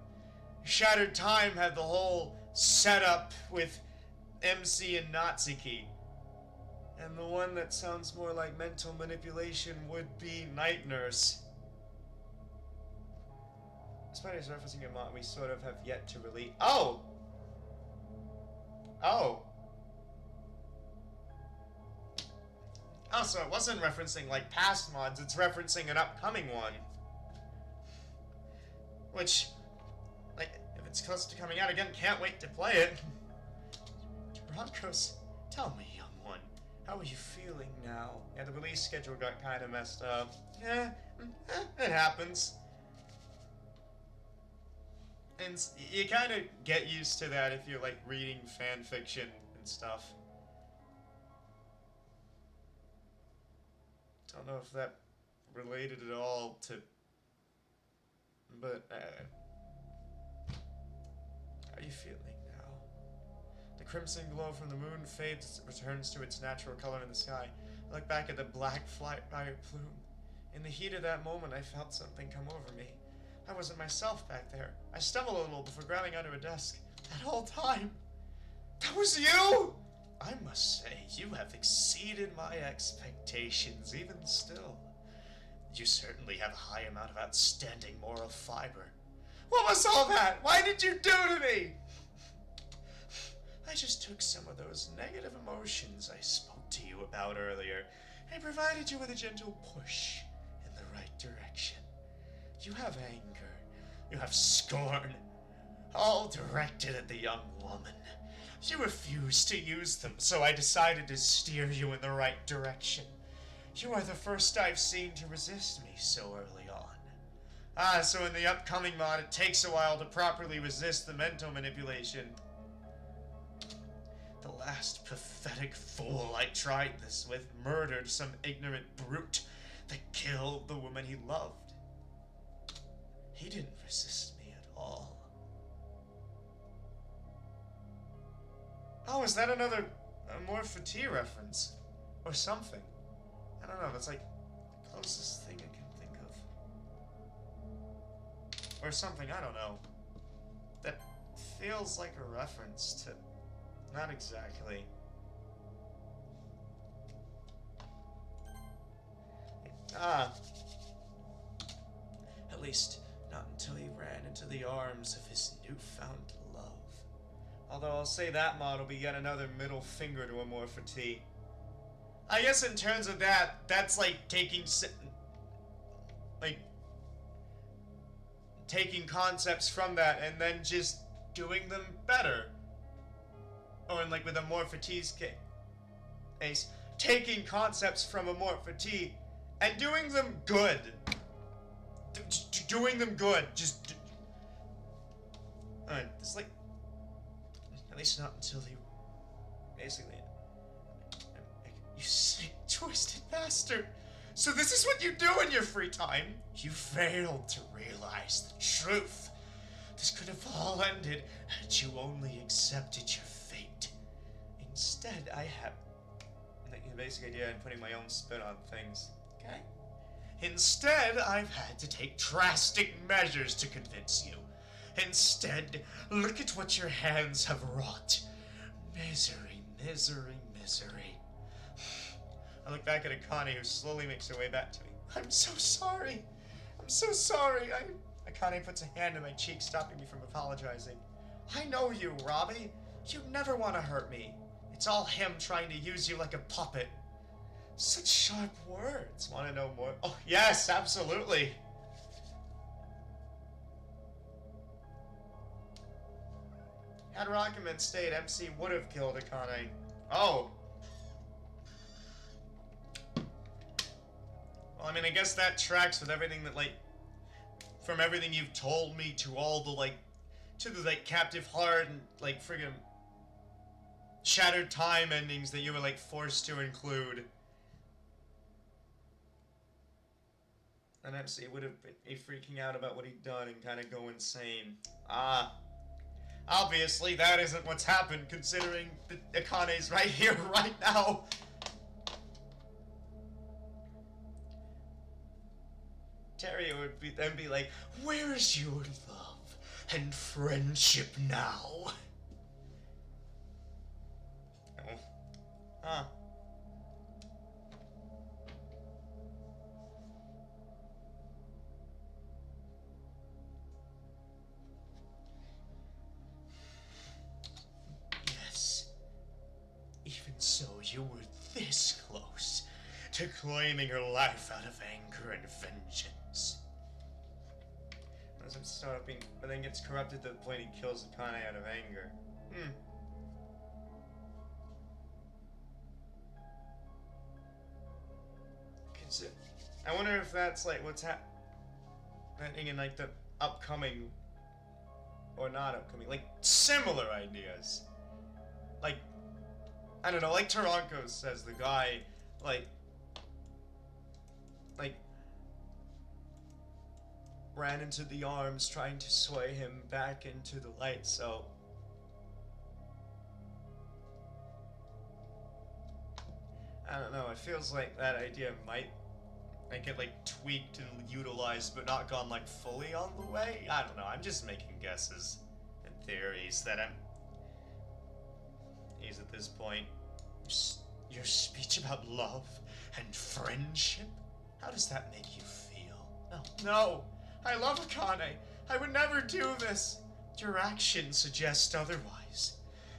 Shattered Time had the whole setup with MC and Natsuki. And the one that sounds more like mental manipulation would be Night Nurse. Despite his referencing a mod we sort of have yet to release. Oh! Oh! Oh, so it wasn't referencing, like, past mods, it's referencing an upcoming one. Which, like, if it's close to coming out again, can't wait to play it. Broncos, tell me, young one, how are you feeling now? Yeah, the release schedule got kind of messed up. Yeah, it happens. And you kind of get used to that if you're, like, reading fan fiction and stuff. Don't know if that related at all to... But, how are you feeling now? The crimson glow from the moon fades as it returns to its natural color in the sky. I look back at the black fire plume. In the heat of that moment, I felt something come over me. I wasn't myself back there. I stumbled a little before grabbing onto a desk. That whole time, that was you! I must say, you have exceeded my expectations, even still. You certainly have a high amount of outstanding moral fiber. What was all that? Why did you do to me? I just took some of those negative emotions I spoke to you about earlier and provided you with a gentle push in the right direction. You have anger, you have scorn, all directed at the young woman. You refused to use them, so I decided to steer you in the right direction. You are the first I've seen to resist me so early on. So in the upcoming mod, it takes a while to properly resist the mental manipulation. The last pathetic fool I tried this with murdered some ignorant brute that killed the woman he loved. He didn't resist me at all. Oh, is that another Amorpha T reference? Or something? I don't know, that's like the closest thing I can think of. Or something, I don't know. That feels like a reference to... Not exactly. At least, not until he ran into the arms of his newfound love. Although I'll say that mod will be yet another middle finger to Amorpha T. I guess in terms of that, that's like taking taking concepts from that and then just doing them better. Or in like with a Morphotee's case, taking concepts from a Morphotee and doing them good. Doing them good. Just. It's like. At least not until they. Basically. You sick, twisted bastard. So this is what you do in your free time? You failed to realize the truth. This could have all ended had you only accepted your fate. Instead, I have... Like, the basic idea in putting my own spin on things. Okay? Instead, I've had to take drastic measures to convince you. Instead, look at what your hands have wrought. Misery, misery, misery. I look back at Akane, who slowly makes her way back to me. I'm so sorry. I'm so sorry. Akane puts a hand on my cheek, stopping me from apologizing. I know you, Robbie. You never want to hurt me. It's all him trying to use you like a puppet. Such sharp words. Want to know more? Oh, yes, absolutely. Had Rocketman stayed, MC would have killed Akane. Oh. Well, I mean, I guess that tracks with everything that, like, from everything you've told me to all the, like, to the, like, captive heart and, like, friggin' shattered time endings that you were, like, forced to include. And MC would have been freaking out about what he'd done and kind of go insane. Ah. Obviously, that isn't what's happened, considering that Akane's right here, right now. Terry would then be like, where's your love and friendship now? Oh. Huh. Yes. Even so, you were this close to claiming her life out of anger and vengeance. Doesn't start being, but then gets corrupted to the point he kills Akane out of anger. I wonder if that's like what's happening in like the upcoming or not upcoming, like similar ideas. Like, I don't know, like Taranko says, the guy, like ran into the arms trying to sway him back into the light, so... I don't know, it feels like that idea might get, like, tweaked and utilized, but not gone, like, fully on the way? I don't know, I'm just making guesses and theories that is at this point. Your speech about love and friendship? How does that make you feel? No, I love Akane. I would never do this. Your actions suggest otherwise.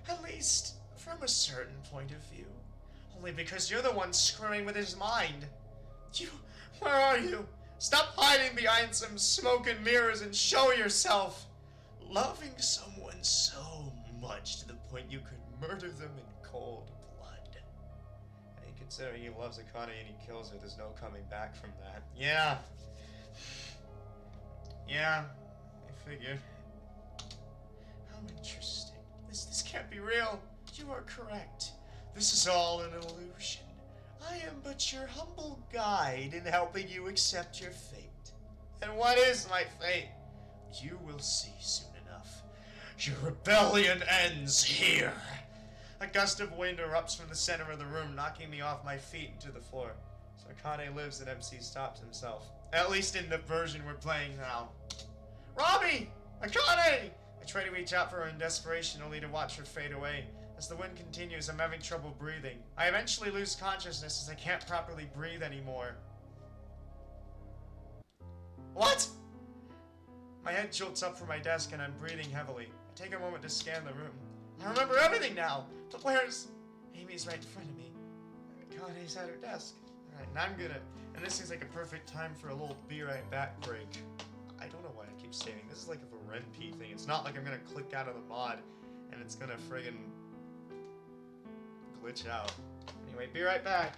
At least, from a certain point of view. Only because you're the one screwing with his mind. Where are you? Stop hiding behind some smoke and mirrors and show yourself. Loving someone so much to the point you could murder them in cold blood. And considering he loves Akane and he kills her, there's no coming back from that. Yeah, I figured. How interesting. This can't be real. You are correct. This is all an illusion. I am but your humble guide in helping you accept your fate. And what is my fate? You will see soon enough. Your rebellion ends here. A gust of wind erupts from the center of the room, knocking me off my feet into the floor. So Akane lives and MC stops himself. At least in the version we're playing now. Robbie! Akane! I try to reach out for her in desperation, only to watch her fade away. As the wind continues, I'm having trouble breathing. I eventually lose consciousness as I can't properly breathe anymore. What? My head jolts up from my desk and I'm breathing heavily. I take a moment to scan the room. I remember everything now! But where's... Amy's right in front of me. Akane's at her desk. Alright, and I'm gonna... And this seems like a perfect time for a little be right back break. I don't know why I keep saving. This is like a Ren'P thing. It's not like I'm gonna click out of the mod and it's gonna friggin' glitch out. Anyway, be right back.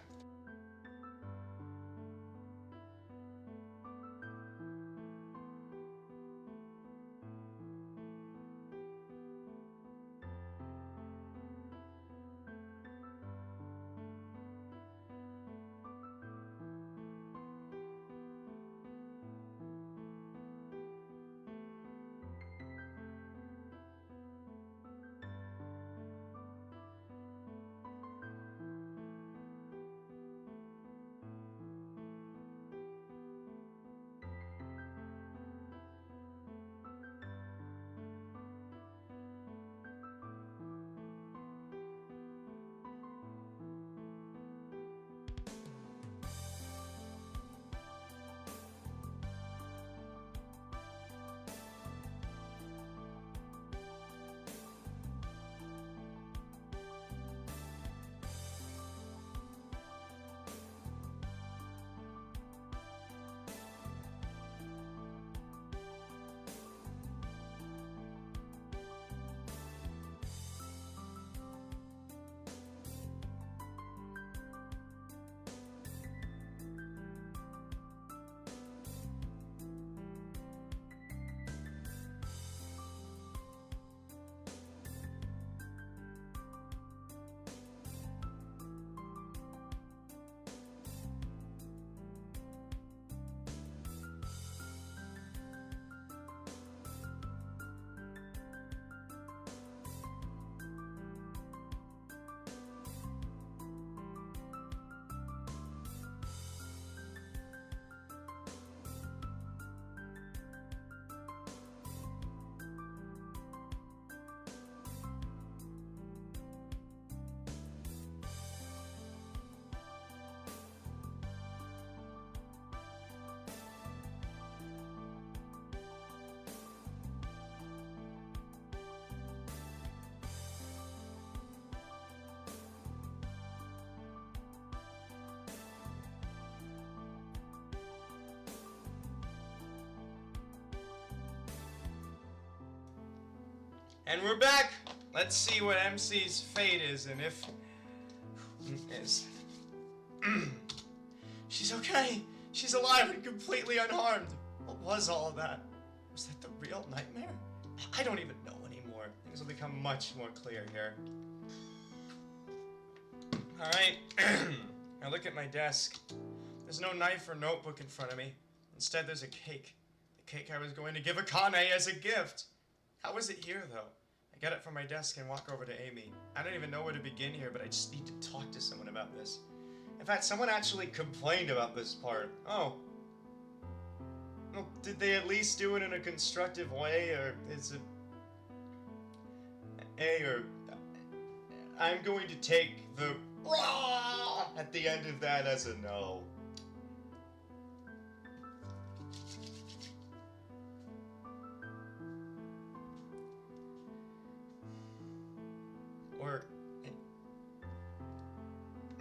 And we're back. Let's see what MC's fate is and if is. She's okay. She's alive and completely unharmed. What was all of that? Was that the real nightmare? I don't even know anymore. Things will become much more clear here. Alright. Now look at my desk. There's no knife or notebook in front of me. Instead, there's a cake. The cake I was going to give Akane as a gift. How is it here, though? I get it from my desk and walk over to Amy. I don't even know where to begin here, but I just need to talk to someone about this. In fact, someone actually complained about this part. Oh. Well, did they at least do it in a constructive way, or is it... I'm going to take the raw at the end of that as a no. Or...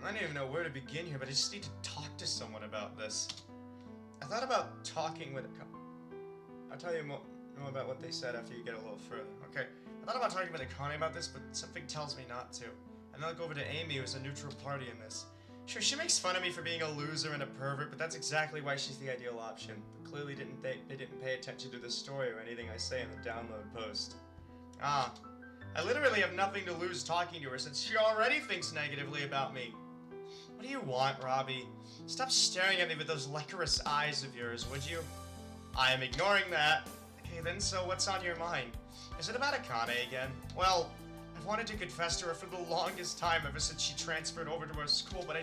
I don't even know where to begin here, but I just need to talk to someone about this. I thought about talking with... I'll tell you more about what they said after you get a little further. Okay. I thought about talking with Akane about this, but something tells me not to. And then I'll go over to Amy, who's a neutral party in this. Sure, she makes fun of me for being a loser and a pervert, but that's exactly why she's the ideal option. But clearly they didn't pay attention to the story or anything I say in the download post. Ah. I literally have nothing to lose talking to her since she already thinks negatively about me. What do you want, Robbie? Stop staring at me with those lecherous eyes of yours, would you? I am ignoring that. Okay then, so what's on your mind? Is it about Akane again? Well, I've wanted to confess to her for the longest time ever since she transferred over to our school, but I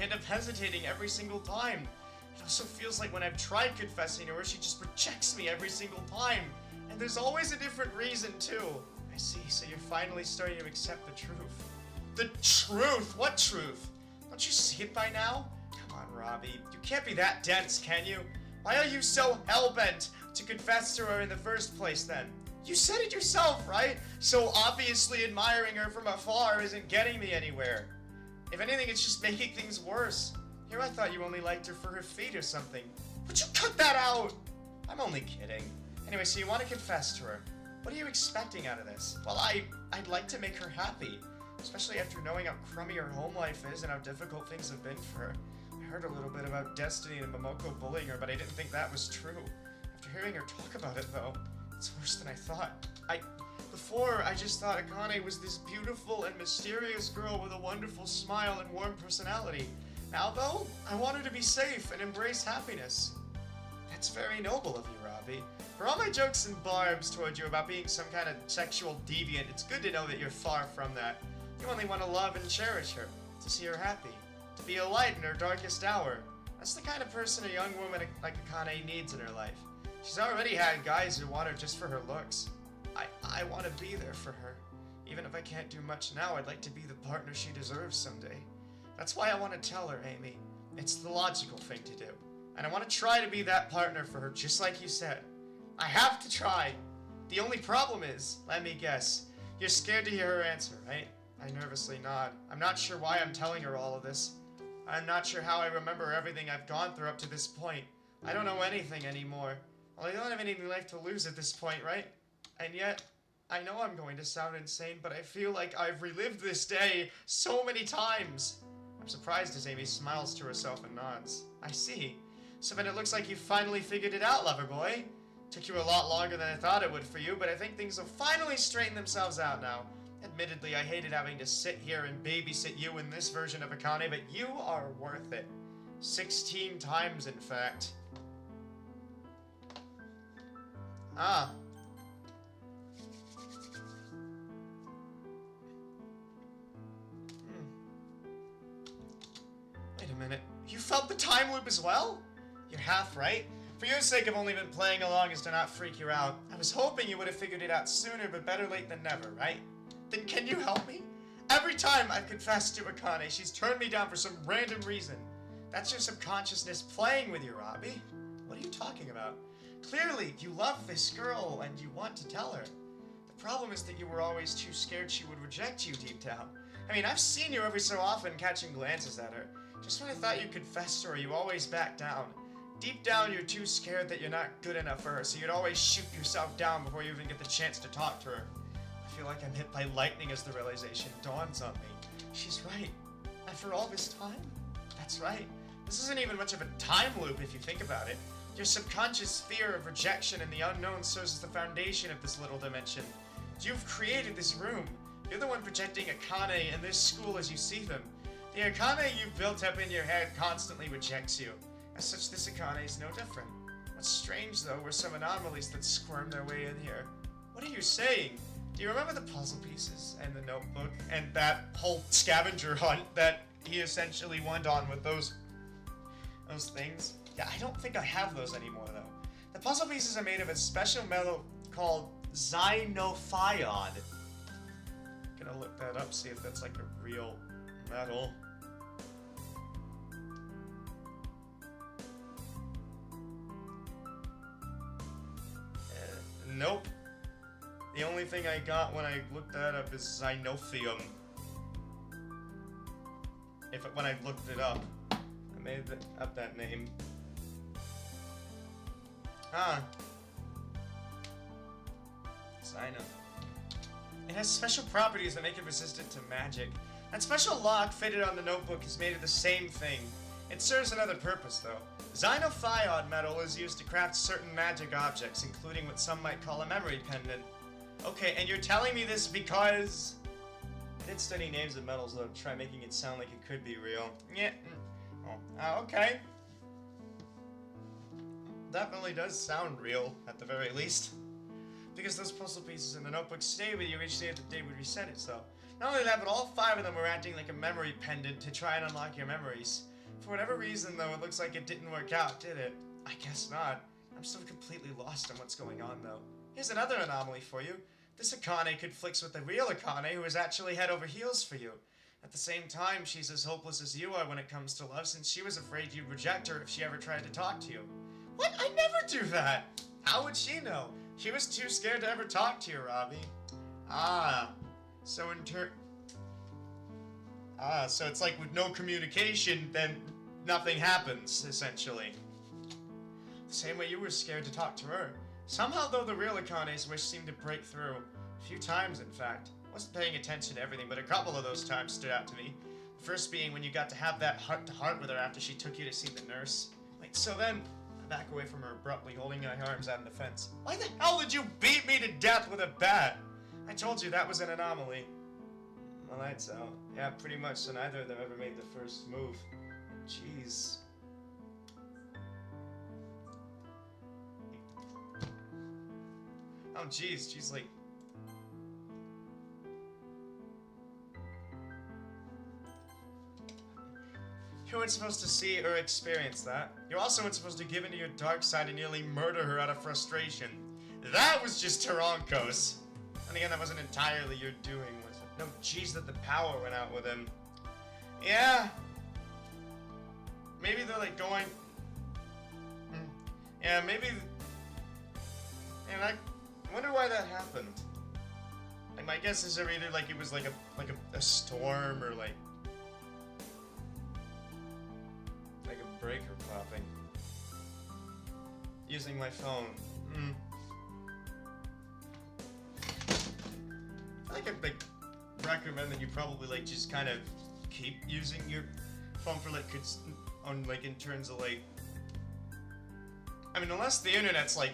end up hesitating every single time. It also feels like when I've tried confessing to her, she just rejects me every single time. And there's always a different reason, too. I see, so you're finally starting to accept the truth. The truth? What truth? Don't you see it by now? Come on, Robbie. You can't be that dense, can you? Why are you so hell-bent to confess to her in the first place, then? You said it yourself, right? So obviously admiring her from afar isn't getting me anywhere. If anything, it's just making things worse. Here I thought you only liked her for her feet or something. Would you cut that out? I'm only kidding. Anyway, so you want to confess to her. What are you expecting out of this? Well, I'd like to make her happy. especially after knowing how crummy her home life is and how difficult things have been for her. I heard a little bit about Destiny and Momoko bullying her, but I didn't think that was true. After hearing her talk about it, though, it's worse than I thought. Before, I just thought Akane was this beautiful and mysterious girl with a wonderful smile and warm personality. Now, though, I want her to be safe and embrace happiness. That's very noble of you, Robbie. For all my jokes and barbs toward you about being some kind of sexual deviant, it's good to know that you're far from that. You only want to love and cherish her, to see her happy, to be a light in her darkest hour. That's the kind of person a young woman like Akane needs in her life. She's already had guys who want her just for her looks. I want to be there for her. Even if I can't do much now, I'd like to be the partner she deserves someday. That's why I want to tell her, Amy. It's the logical thing to do. And I want to try to be that partner for her, just like you said. I have to try. The only problem is, let me guess, you're scared to hear her answer, right? I nervously nod. I'm not sure why I'm telling her all of this. I'm not sure how I remember everything I've gone through up to this point. I don't know anything anymore. Well, I don't have any life to lose at this point, right? And yet, I know I'm going to sound insane, but I feel like I've relived this day so many times. I'm surprised as Amy smiles to herself and nods. I see. So then it looks like you finally figured it out, lover boy. Took you a lot longer than I thought it would for you, but I think things will finally straighten themselves out now. Admittedly, I hated having to sit here and babysit you in this version of Akane, but you are worth it. 16 times, in fact. Ah. Wait a minute. You felt the time loop as well? You're half right. For your sake, I've only been playing along as to not freak you out. I was hoping you would have figured it out sooner, but better late than never, right? Then can you help me? Every time I've confessed to Akane, she's turned me down for some random reason. That's your subconsciousness playing with you, Robbie. What are you talking about? Clearly, you love this girl and you want to tell her. The problem is that you were always too scared she would reject you deep down. I mean, I've seen you every so often catching glances at her. Just when I thought you'd confess to her, you always back down. Deep down, you're too scared that you're not good enough for her, so you'd always shoot yourself down before you even get the chance to talk to her. I feel like I'm hit by lightning as the realization dawns on me. She's right. After all this time? That's right. This isn't even much of a time loop if you think about it. Your subconscious fear of rejection and the unknown serves as the foundation of this little dimension. You've created this room. You're the one projecting Akane and this school as you see them. The Akane you've built up in your head constantly rejects you. As such, this Akane is no different. What's strange, though, were some anomalies that squirmed their way in here. What are you saying? Do you remember the puzzle pieces and the notebook and that whole scavenger hunt that he essentially went on with those things? Yeah, I don't think I have those anymore, though. The puzzle pieces are made of a special metal called xenophiod. Gonna look that up, see if that's like a real metal. Nope. The only thing I got when I looked that up is xenophium. When I looked it up, I made up that name. Ah. Xeno. It has special properties that make it resistant to magic. That special lock fitted on the notebook is made of the same thing. It serves another purpose, though. Xenophiod metal is used to craft certain magic objects, including what some might call a memory pendant. Okay, and you're telling me this because... I did study names of metals, though, to try making it sound like it could be real. Yeah. Okay. Definitely does sound real, at the very least. Because those puzzle pieces in the notebook stay with you each day of the day we reset it, so... Not only that, but all 5 of them were acting like a memory pendant to try and unlock your memories. For whatever reason, though, it looks like it didn't work out, did it? I guess not. I'm still completely lost on what's going on, though. Here's another anomaly for you. This Akane conflicts with the real Akane, who is actually head over heels for you. At the same time, she's as hopeless as you are when it comes to love, since she was afraid you'd reject her if she ever tried to talk to you. What? I never do that! How would she know? She was too scared to ever talk to you, Robbie. Ah. So so it's like with no communication, then nothing happens, essentially. The same way you were scared to talk to her. Somehow, though, the real Akane's wish seemed to break through. A few times, in fact. Wasn't paying attention to everything, but a couple of those times stood out to me. The first being when you got to have that heart-to-heart with her after she took you to see the nurse. Like, so then, I back away from her abruptly, holding my arms out in defense. Why the hell did you beat me to death with a bat? I told you that was an anomaly. Well, that's out. Yeah, pretty much, so neither of them ever made the first move. Jeez. Oh, jeez, she's like... You weren't supposed to see or experience that. You also weren't supposed to give into your dark side and nearly murder her out of frustration. That was just Taranko's. And again, that wasn't entirely your doing, was it? No, jeez, that the power went out with him. Yeah. Maybe they're like going... Yeah, maybe... And I wonder why that happened. Like, my guess is either like it was like a storm or like a breaker popping. Using my phone. I think I'd like recommend that you probably like just kind of keep using your phone for like in terms of like. I mean, unless the internet's like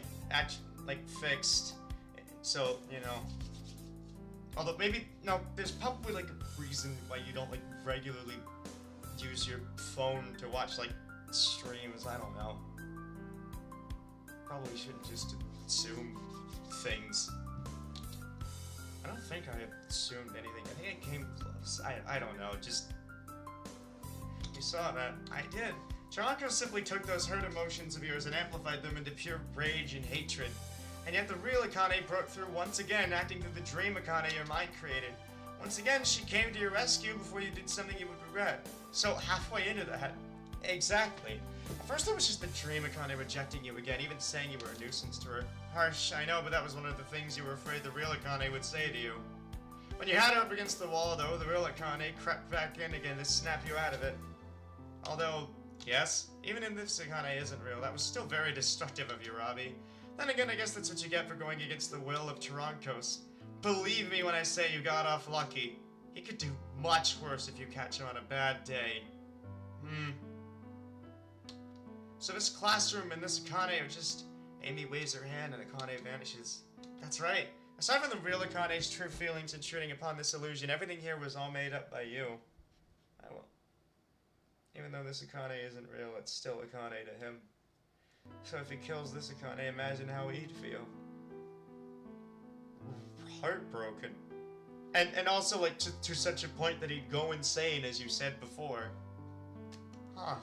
fixed, so you know. Although maybe no, there's probably like a reason why you don't like regularly use your phone to watch like streams. I don't know. Probably shouldn't just assume things. I don't think I assumed anything. I think I came close. I don't know. Just you saw that. I did. Taranko simply took those hurt emotions of yours and amplified them into pure rage and hatred. And yet the real Akane broke through once again, acting through the dream Akane your mind created. Once again, she came to your rescue before you did something you would regret. So halfway into that, exactly. At first it was just the dream Akane rejecting you again, even saying you were a nuisance to her. Harsh, I know, but that was one of the things you were afraid the real Akane would say to you. When you had her up against the wall, though, the real Akane crept back in again to snap you out of it. Although, yes, even if this Akane isn't real, that was still very destructive of you, Robbie. Then again, I guess that's what you get for going against the will of Tarankos. Believe me when I say you got off lucky. He could do much worse if you catch him on a bad day. So this classroom and this Akane are just... Amy waves her hand and Akane vanishes. That's right. Aside from the real Akane's true feelings intruding upon this illusion, everything here was all made up by you. I will. Even though this Akane isn't real, it's still Akane to him. So if he kills this Akane, imagine how he'd feel. Heartbroken. And also, like, to such a point that he'd go insane, as you said before. Huh.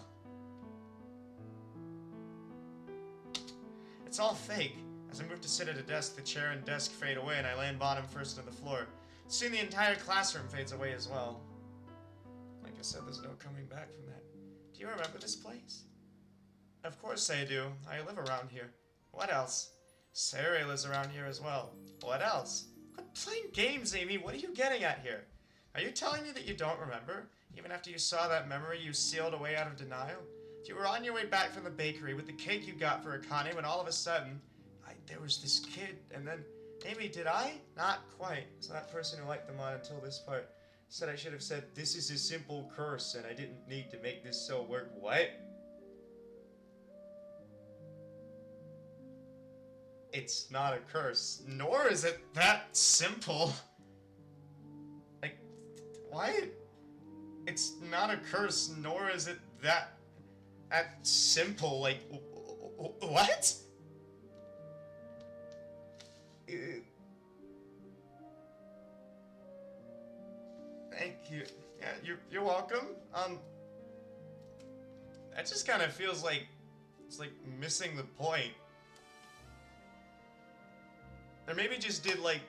It's all fake. As I move to sit at a desk, the chair and desk fade away, and I land bottom first to the floor. Soon the entire classroom fades away as well. Like I said, there's no coming back from that. Do you remember this place? Of course I do. I live around here. What else? Sarah lives around here as well. What else? Quit playing games, Amy. What are you getting at here? Are you telling me that you don't remember? Even after you saw that memory, you sealed away out of denial? You were on your way back from the bakery with the cake you got for Akane when all of a sudden, there was this kid, and then, Amy, did I? Not quite. So that person who liked them on until this part said I should have said, this is a simple curse, and I didn't need to make this so work. What? It's not a curse, nor is it that simple. Like, why? It's not a curse, nor is it that simple. Like, what? Thank you. Yeah, you're welcome. That just kind of feels like it's like missing the point. Or maybe just did like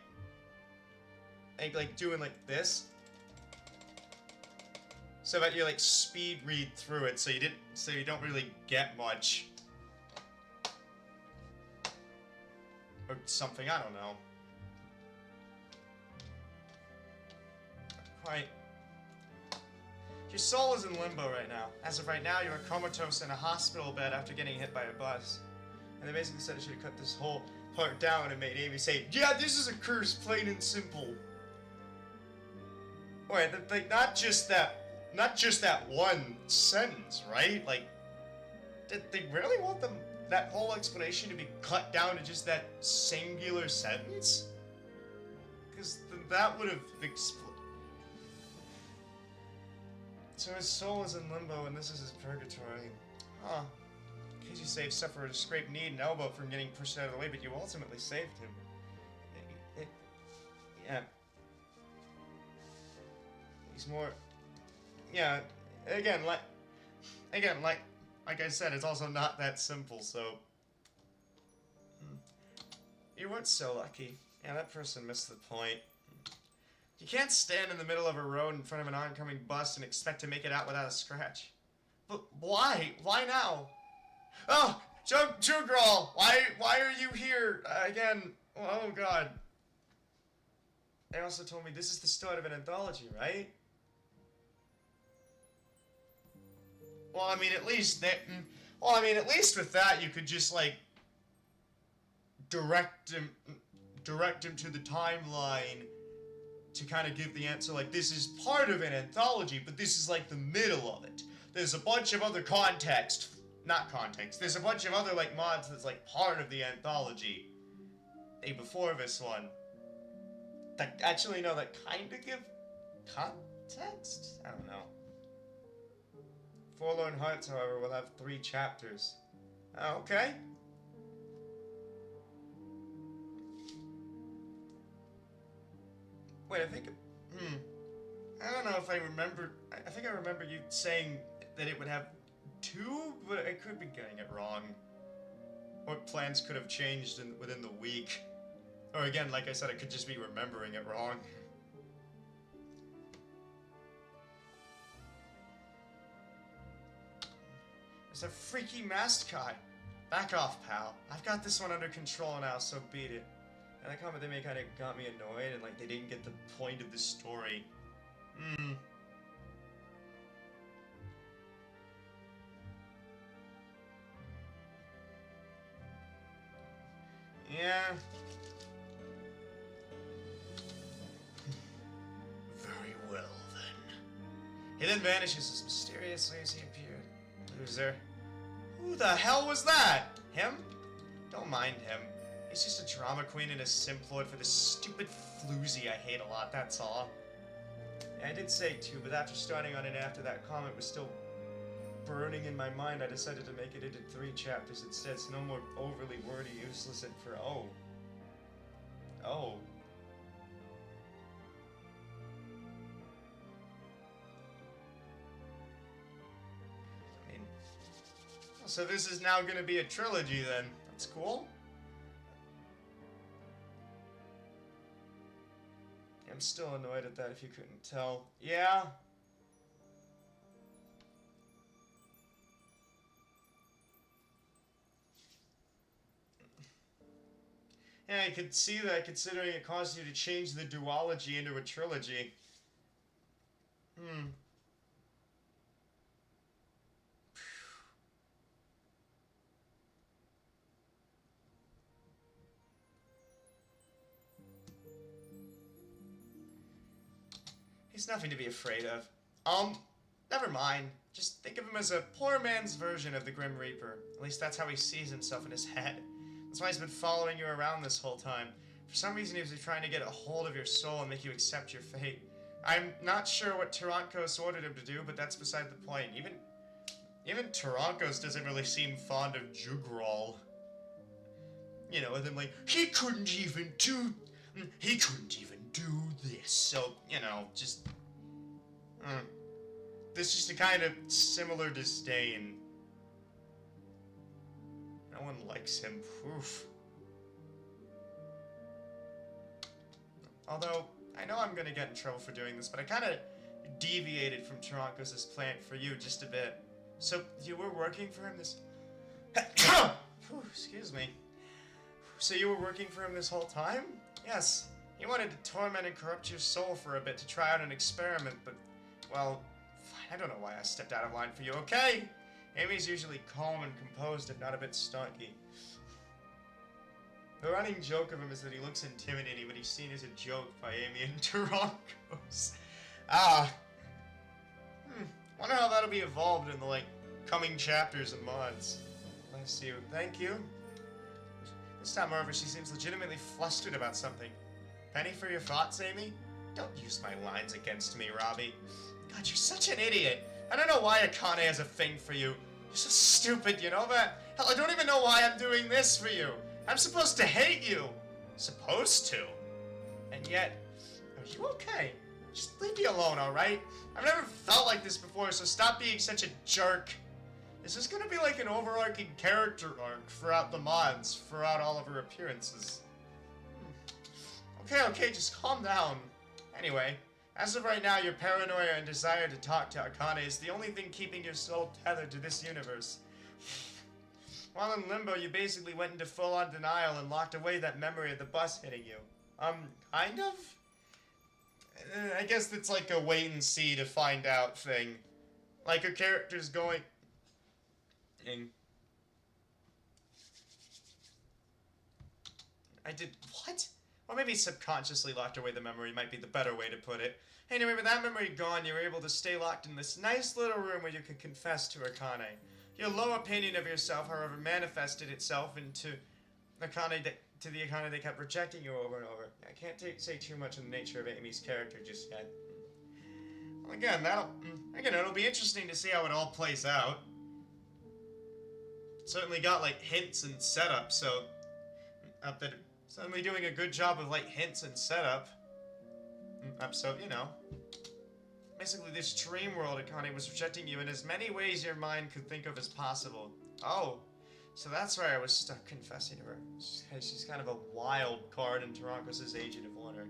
doing like this, so that you like speed read through it, so you don't really get much, or something. I don't know. Quite. Your soul is in limbo right now. As of right now, you are comatose in a hospital bed after getting hit by a bus. And they basically said I should have cut this whole part down and made Amy say, yeah, this is a curse, plain and simple. Wait, like, not just that one sentence, right? Like, did they really want that whole explanation to be cut down to just that singular sentence? Because that would have So his soul is in limbo, and this is his purgatory. Huh. In case you saved sufferer a scraped knee and elbow from getting pushed out of the way, but you ultimately saved him. Yeah. He's more... Yeah, again, like I said, it's also not that simple, so... You weren't so lucky. Yeah, that person missed the point. You can't stand in the middle of a road in front of an oncoming bus and expect to make it out without a scratch. But why? Why now? Oh, Jugral, why are you here again? Oh God. They also told me this is the start of an anthology, right? Well, I mean, at least with that, you could just like direct him to the timeline to kind of give the answer. Like, this is part of an anthology, but this is like the middle of it. There's a bunch of other there's a bunch of other like mods that's like part of the anthology. Before this one. That actually, no, that kind of give context? I don't know. Forlorn Hearts, however, will have 3 chapters. Oh, okay. Wait, I think... I don't know if I remember... I think I remember you saying that it would have 2, but I could be getting it wrong. Or plans could have changed within the week. Or again, like I said, I could just be remembering it wrong. It's a freaky masked guy. Back off, pal. I've got this one under control now, so beat it. And the comment they made kind of got me annoyed, and like they didn't get the point of the story. Yeah. Very well, then. He then vanishes as mysteriously as he appeared. Loser. Who the hell was that? Him? Don't mind him. He's just a drama queen and a simplord for this stupid floozy I hate a lot, that's all. Yeah, I did say too, but after starting on it after that comment was still burning in my mind, I decided to make it into 3 chapters instead, so no more overly wordy, useless info. Oh. I mean, so this is now gonna be a trilogy then. That's cool. I'm still annoyed at that if you couldn't tell. Yeah. Yeah, I could see that considering it caused you to change the duology into a trilogy. He's nothing to be afraid of. Never mind. Just think of him as a poor man's version of the Grim Reaper. At least that's how he sees himself in his head. That's why he's been following you around this whole time. For some reason he was trying to get a hold of your soul and make you accept your fate. I'm not sure what Tarankos ordered him to do, but that's beside the point. Even Tarankos doesn't really seem fond of Jugral. You know, with him like, he couldn't even do this. So, you know, just... There's just a kind of similar disdain. No one likes him. Oof. Although, I know I'm gonna get in trouble for doing this, but I kind of deviated from Tarankos' plan for you just a bit. So, you were working for him this... Excuse me. So you were working for him this whole time? Yes. He wanted to torment and corrupt your soul for a bit to try out an experiment, but, well, I don't know why I stepped out of line for you, okay? Amy's usually calm and composed, if not a bit stocky. The running joke of him is that he looks intimidating, but he's seen as a joke by Amy and Tarankos. Ah. Wonder how that'll be evolved in the, like, coming chapters and mods. Bless you. Thank you. This time, however, she seems legitimately flustered about something. Penny for your thoughts, Amy? Don't use my lines against me, Robbie. God, you're such an idiot. I don't know why Akane has a thing for you. You're so stupid, you know that? Hell, I don't even know why I'm doing this for you. I'm supposed to hate you. Supposed to. And yet, are you okay? Just leave me alone, alright? I've never felt like this before, so stop being such a jerk. Is this gonna be like an overarching character arc throughout the mods, throughout all of her appearances? Okay, just calm down. Anyway, as of right now, your paranoia and desire to talk to Akane is the only thing keeping your soul tethered to this universe. While in limbo, you basically went into full-on denial and locked away that memory of the bus hitting you. Kind of? I guess it's like a wait and see to find out thing. Like her character's going... I did... What? Or maybe subconsciously locked away the memory might be the better way to put it. Anyway, with that memory gone, you were able to stay locked in this nice little room where you could confess to Akane. Your low opinion of yourself, however, manifested itself into Akane to the Akane that kept rejecting you over and over. I can't say too much on the nature of Amy's character just yet. Well, again, it'll be interesting to see how it all plays out. Certainly got, like, hints and setup, so... certainly doing a good job of, like, hints and setup. So, you know. Basically, this dream world, Akane was rejecting you in as many ways your mind could think of as possible. Oh. So that's why I was stuck confessing to her. She's kind of a wild card in Tarankos' Agent of Honor.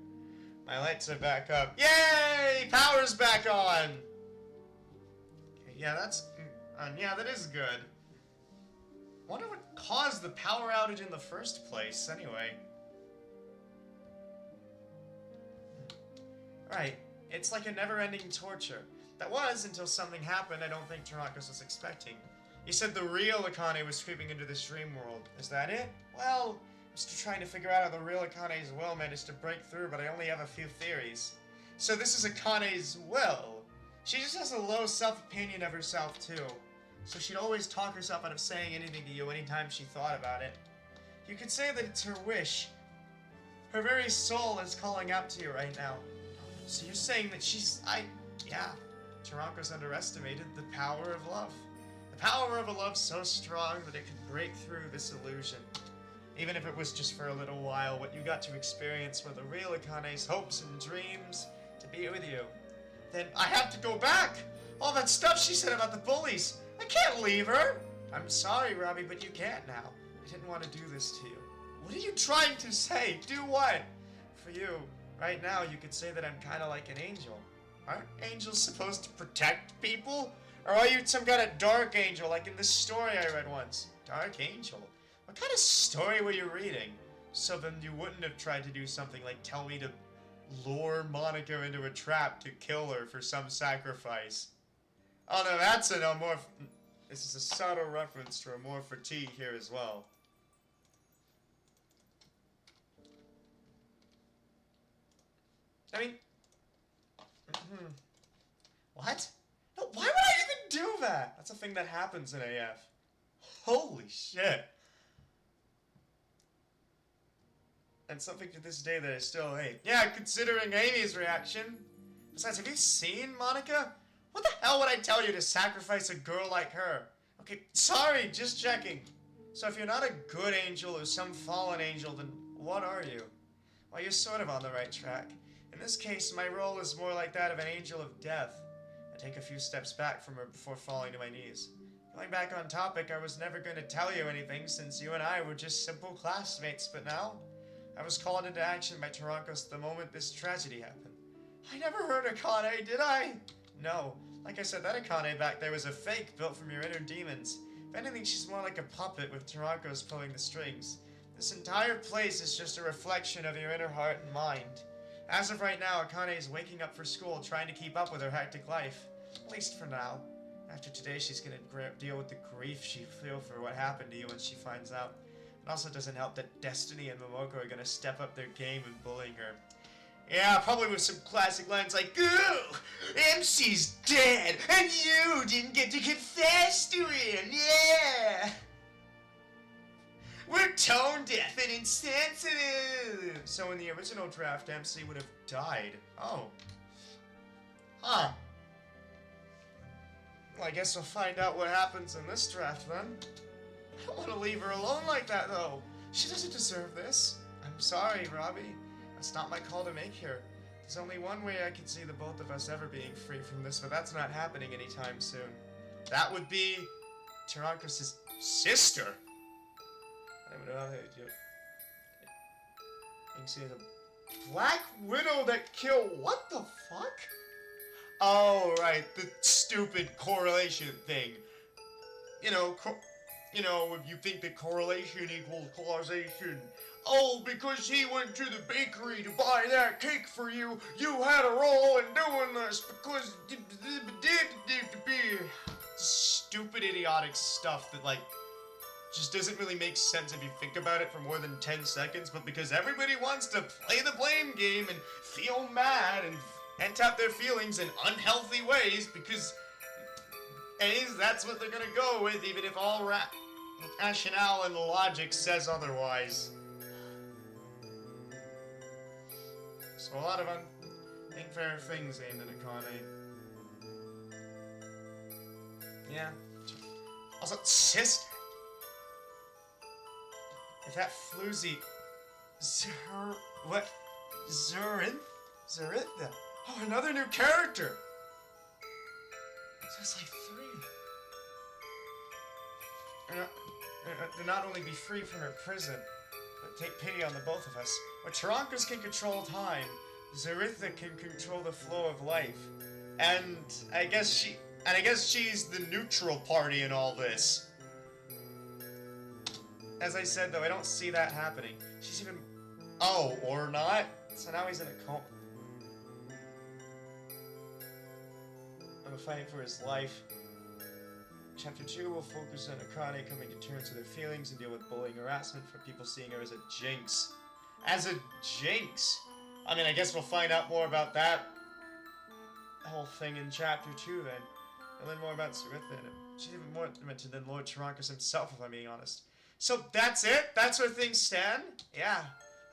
My lights are back up. Yay! Power's back on! Okay, yeah, that is good. Wonder what caused the power outage in the first place, anyway. Right. It's like a never-ending torture. That was until something happened I don't think Tarankos was expecting. You said the real Akane was creeping into this dream world. Is that it? Well, I'm still trying to figure out how the real Akane's will managed to break through, but I only have a few theories. So this is Akane's will. She just has a low self-opinion of herself, too. So she'd always talk herself out of saying anything to you anytime she thought about it. You could say that it's her wish. Her very soul is calling out to you right now. So you're saying that yeah. Tarankos underestimated the power of love. The power of a love so strong that it could break through this illusion. Even if it was just for a little while, what you got to experience were the real Akane's hopes and dreams to be with you. Then I have to go back! All that stuff she said about the bullies! I can't leave her! I'm sorry, Robbie, but you can't now. I didn't want to do this to you. What are you trying to say? Do what? For you, right now, you could say that I'm kind of like an angel. Aren't angels supposed to protect people? Or are you some kind of dark angel, like in this story I read once? Dark angel? What kind of story were you reading? So then you wouldn't have tried to do something like tell me to lure Monica into a trap to kill her for some sacrifice. Oh no, that's an amorph... This is a subtle reference to amorph fatigue here as well. I mean... What? No, why would I even do that? That's a thing that happens in AF. Holy shit. And something to this day that I still hate. Yeah, considering Amy's reaction. Besides, have you seen Monica? What the hell would I tell you to sacrifice a girl like her? Okay, sorry, just checking. So if you're not a good angel or some fallen angel, then what are you? Well, you're sort of on the right track. In this case, my role is more like that of an angel of death. I take a few steps back from her before falling to my knees. Going back on topic, I was never going to tell you anything since you and I were just simple classmates, but now I was called into action by Tarankos the moment this tragedy happened. I never heard Akane, did I? No. Like I said, that Akane back there was a fake built from your inner demons. If anything, she's more like a puppet with Tarankos pulling the strings. This entire place is just a reflection of your inner heart and mind. As of right now, Akane is waking up for school, trying to keep up with her hectic life. At least for now. After today, she's gonna deal with the grief she feels for what happened to you when she finds out. It also doesn't help that Destiny and Momoko are gonna step up their game and bullying her. Yeah, probably with some classic lines like, "Ooh, MC's dead, and you didn't get to confess to him, yeah! We're tone deaf and insensitive!" So in the original draft, MC would have died. Oh. Huh. Well, I guess we'll find out what happens in this draft, then. I don't want to leave her alone like that, though. She doesn't deserve this. I'm sorry, Robbie. That's not my call to make here. There's only one way I can see the both of us ever being free from this, but that's not happening anytime soon. That would be Tarankos' sister. I don't know how they do it. You can see the Black Widow that killed. What the fuck? Oh, right, the stupid correlation thing. You know, if you think that correlation equals causation. Oh, because he went to the bakery to buy that cake for you, you had a role in doing this because... Stupid, idiotic stuff that, like, just doesn't really make sense if you think about it for more than 10 seconds, but because everybody wants to play the blame game and feel mad and vent out their feelings in unhealthy ways, because that's what they're gonna go with, even if all rationale and logic says otherwise. So a lot of unfair things aimed at Akane. Yeah. Also, sister. If that floozy... What? Zeritha. Oh, another new character! So it's like 3. To not only be free from her prison, but take pity on the both of us. Where Tarankos can control time, Zeritha can control the flow of life. And I guess she's the neutral party in all this. As I said, though, I don't see that happening. She's even... Oh, or not? So now he's in a coma. I'm fighting for his life. Chapter 2 will focus on Akane coming to terms with her feelings and deal with bullying harassment for people seeing her as a jinx. As a jinx? I mean, I guess we'll find out more about that whole thing in Chapter 2 then. And learn more about Zeritha. She's even more demented than Lord Tarankos himself, if I'm being honest. So that's it? That's where things stand? Yeah.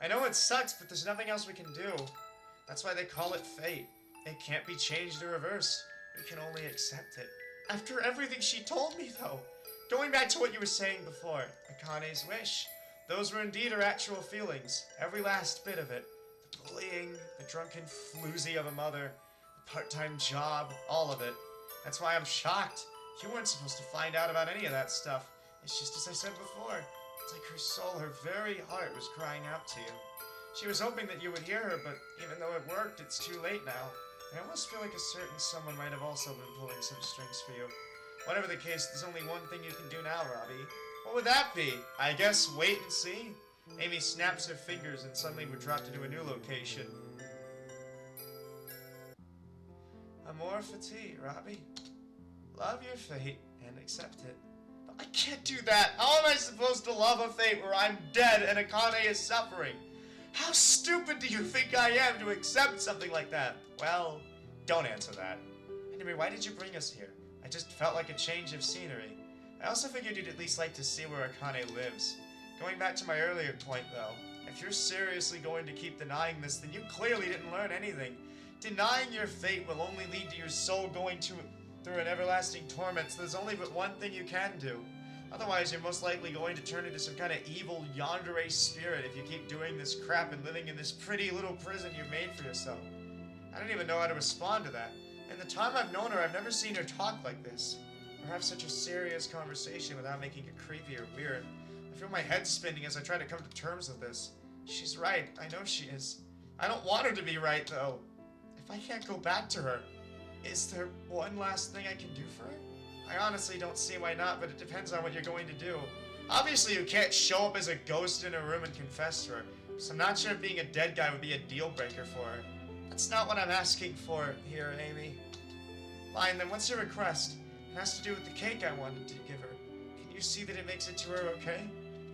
I know it sucks, but there's nothing else we can do. That's why they call it fate. It can't be changed or reversed. We can only accept it. After everything she told me, though. Going back to what you were saying before, Akane's wish. Those were indeed her actual feelings. Every last bit of it. The bullying, the drunken floozy of a mother, the part-time job, all of it. That's why I'm shocked. You weren't supposed to find out about any of that stuff. It's just as I said before. It's like her soul, her very heart was crying out to you. She was hoping that you would hear her, but even though it worked, it's too late now. I almost feel like a certain someone might have also been pulling some strings for you. Whatever the case, there's only one thing you can do now, Robbie. What would that be? I guess wait and see? Amy snaps her fingers and suddenly we're dropped into a new location. Amor fati, Robbie. Love your fate and accept it. I can't do that. How am I supposed to love a fate where I'm dead and Akane is suffering? How stupid do you think I am to accept something like that? Well, don't answer that. Anyway, why did you bring us here? I just felt like a change of scenery. I also figured you'd at least like to see where Akane lives. Going back to my earlier point, though, if you're seriously going to keep denying this, then you clearly didn't learn anything. Denying your fate will only lead to your soul going through an everlasting torment, so there's only but one thing you can do. Otherwise, you're most likely going to turn into some kind of evil yandere spirit if you keep doing this crap and living in this pretty little prison you've made for yourself. I don't even know how to respond to that. In the time I've known her, I've never seen her talk like this, or have such a serious conversation without making it creepy or weird. I feel my head spinning as I try to come to terms with this. She's right. I know she is. I don't want her to be right, though. If I can't go back to her, is there one last thing I can do for her? I honestly don't see why not, but it depends on what you're going to do. Obviously, you can't show up as a ghost in a room and confess to her, so I'm not sure if being a dead guy would be a deal breaker for her. That's not what I'm asking for here, Amy. Fine, then what's your request? It has to do with the cake I wanted to give her. Can you see that it makes it to her okay?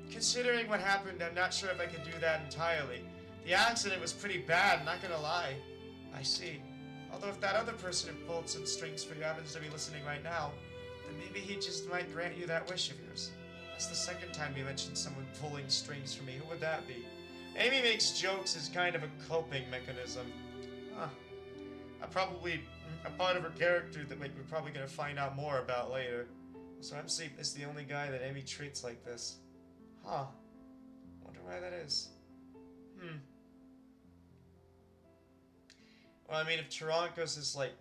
Considering what happened, I'm not sure if I can do that entirely. The accident was pretty bad, not gonna lie. I see. Although if that other person who pulled some strings for you happens to be listening right now, then maybe he just might grant you that wish of yours. That's the second time you mentioned someone pulling strings for me. Who would that be? Amy makes jokes as kind of a coping mechanism. Huh. Probably a part of her character that we're probably going to find out more about later. So MC is the only guy that Amy treats like this. Huh. Wonder why that is. Well, I mean, if Tarankos is like...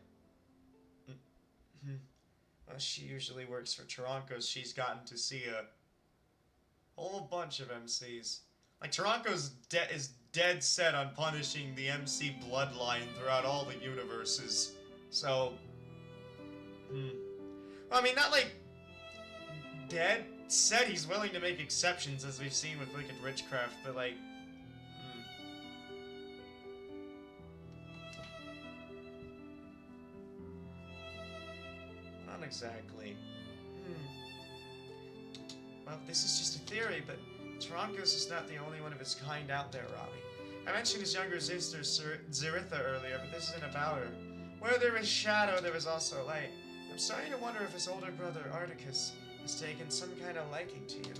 Well, she usually works for Tarankos. She's gotten to see a whole bunch of MCs. Like, Tarankos is dead set on punishing the MC bloodline throughout all the universes. So... Well, I mean, not like... dead set. He's willing to make exceptions, as we've seen with Wicked Witchcraft, but like... Not exactly. Well, this is just a theory, but Tarankos is not the only one of his kind out there, Robbie. I mentioned his younger sister, Zeritha, earlier, but this isn't about her. Where there is shadow, there is also light. I'm starting to wonder if his older brother, Articus, has taken some kind of liking to you.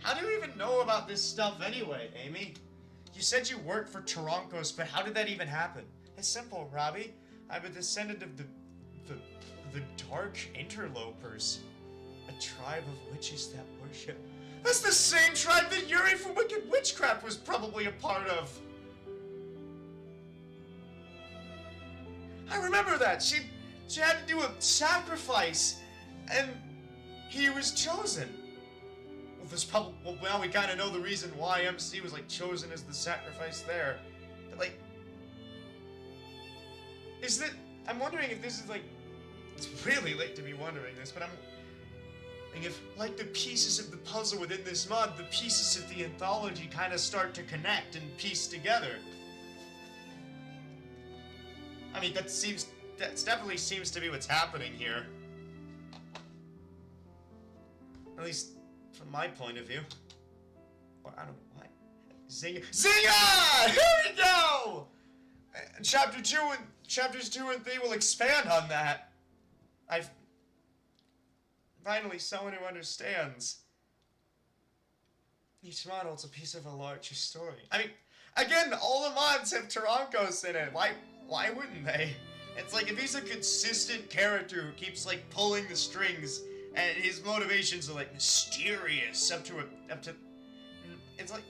How do you even know about this stuff anyway, Amy? You said you worked for Tarankos, but how did that even happen? It's simple, Robbie. I'm a descendant of the Dark Interlopers. A tribe of witches that worship. That's the same tribe that Yuri from Wicked Witchcraft was probably a part of. I remember that. She had to do a sacrifice, and he was chosen. Well, there's probably, well, we kind of know the reason why MC was like chosen as the sacrifice there. But like, I'm wondering if this is like, it's really late to be wondering this, but I'm thinking if, like the pieces of the puzzle within this mod, the pieces of the anthology kind of start to connect and piece together. I mean, that definitely seems to be what's happening here. At least, from my point of view. Well, I don't know why. Zinga! Here we go! Chapters 2 and 3 will expand on that. Finally, someone who understands. Each mod holds a piece of a larger story. I mean, again, all the mods have Tarankos in it. Why wouldn't they? It's like, if he's a consistent character who keeps, like, pulling the strings, and his motivations are, like, mysterious up to... It's like...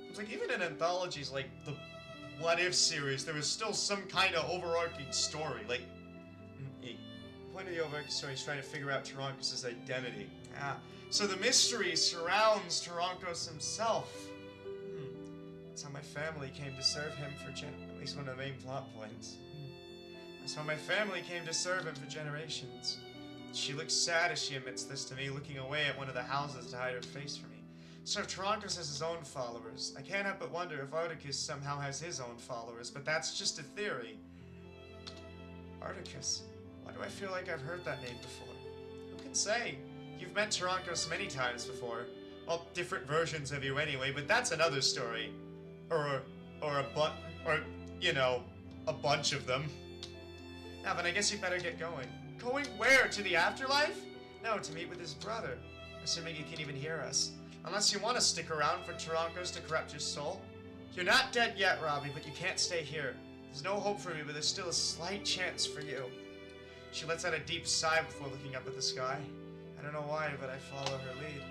It's like, even in anthologies like the What If series, there was still some kind of overarching story. Like, the point of the overarching story is trying to figure out Tarankos' identity. So the mystery surrounds Tarankos himself. That's how my family came to serve him for at least one of the main plot points. That's how my family came to serve him for generations. She looks sad as she admits this to me, looking away at one of the houses to hide her face from me. So if Tarankos has his own followers, I can't help but wonder if Articus somehow has his own followers, but that's just a theory. Articus. Why do I feel like I've heard that name before? Who can say? You've met Tarankos many times before. Well, different versions of you anyway, but that's another story. Or you know, a bunch of them. Now, but I guess you better get going. Going where? To the afterlife? No, to meet with his brother. Assuming he can even hear us. Unless you want to stick around for Tarankos to corrupt your soul. You're not dead yet, Robbie, but you can't stay here. There's no hope for me, but there's still a slight chance for you. She lets out a deep sigh before looking up at the sky. I don't know why, but I follow her lead.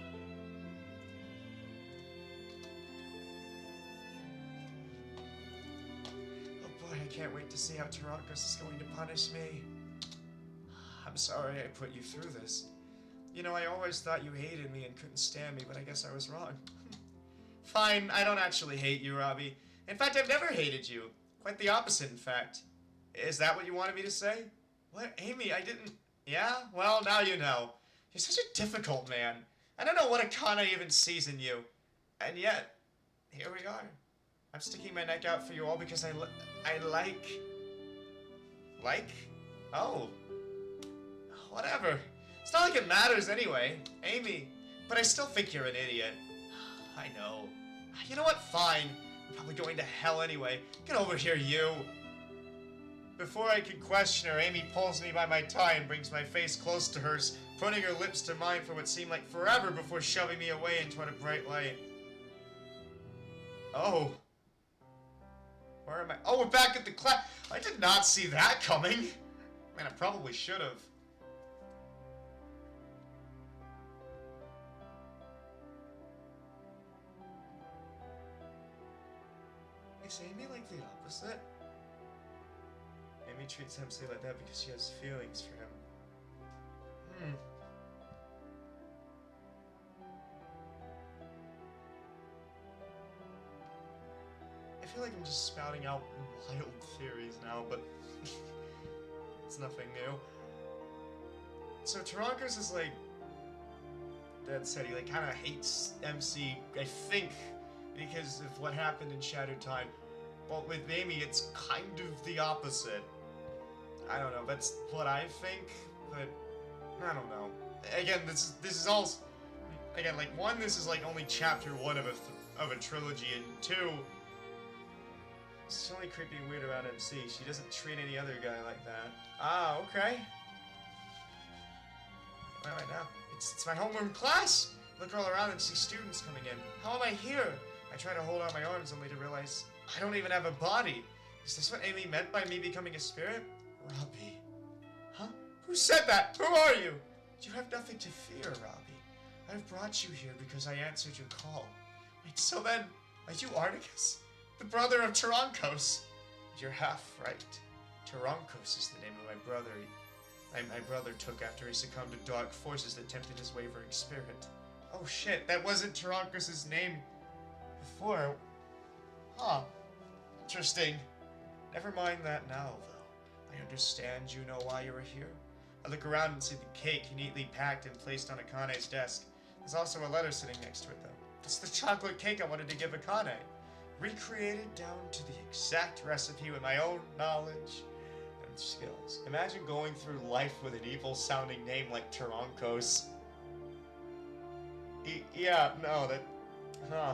Oh boy, I can't wait to see how Tarankos is going to punish me. I'm sorry I put you through this. You know, I always thought you hated me and couldn't stand me, but I guess I was wrong. Fine, I don't actually hate you, Robbie. In fact, I've never hated you. Quite the opposite, in fact. Is that what you wanted me to say? What? Amy, I didn't... Yeah? Well, now you know. You're such a difficult man. I don't know what Akana even sees in you. And yet, here we are. I'm sticking my neck out for you all because I like... Like? Oh. Whatever. It's not like it matters anyway. Amy. But I still think you're an idiot. I know. You know what? Fine. I'm probably going to hell anyway. Get over here, you. Before I could question her, Amy pulls me by my tie and brings my face close to hers, putting her lips to mine for what seemed like forever before shoving me away into a bright light. Oh. Where am I? Oh, we're back at the class. I did not see that coming. Man, I probably should have. Is Amy like the opposite? Amy treats Hempsey like that because she has feelings for him. I feel like I'm just spouting out wild theories now, but it's nothing new. So Tarankos is like, Dad said, he like kind of hates MC, I think, because of what happened in Shattered Time. But with Amy, it's kind of the opposite. I don't know, that's what I think, but I don't know. Again, this is all, again, like, one, this is like only chapter 1 of a trilogy, and 2, it's only creepy and weird about MC. She doesn't treat any other guy like that. Ah, okay. Where am I now? It's my homeroom class! Look all around and see students coming in. How am I here? I try to hold out my arms only to realize I don't even have a body. Is this what Amy meant by me becoming a spirit? Robbie. Huh? Who said that? Who are you? You have nothing to fear, Robbie. I've brought you here because I answered your call. Wait, so then, are you Articus? The brother of Tarankos? You're half right. Tarankos is the name of my brother. My brother took after he succumbed to dark forces that tempted his wavering spirit. Oh shit, that wasn't Tarankos' name before. Huh. Interesting. Never mind that now, though. I understand you know why you are here. I look around and see the cake neatly packed and placed on Akane's desk. There's also a letter sitting next to it, though. It's the chocolate cake I wanted to give Akane. Recreated down to the exact recipe with my own knowledge and skills. Imagine going through life with an evil-sounding name like Tarankos. Yeah, no, that... Huh.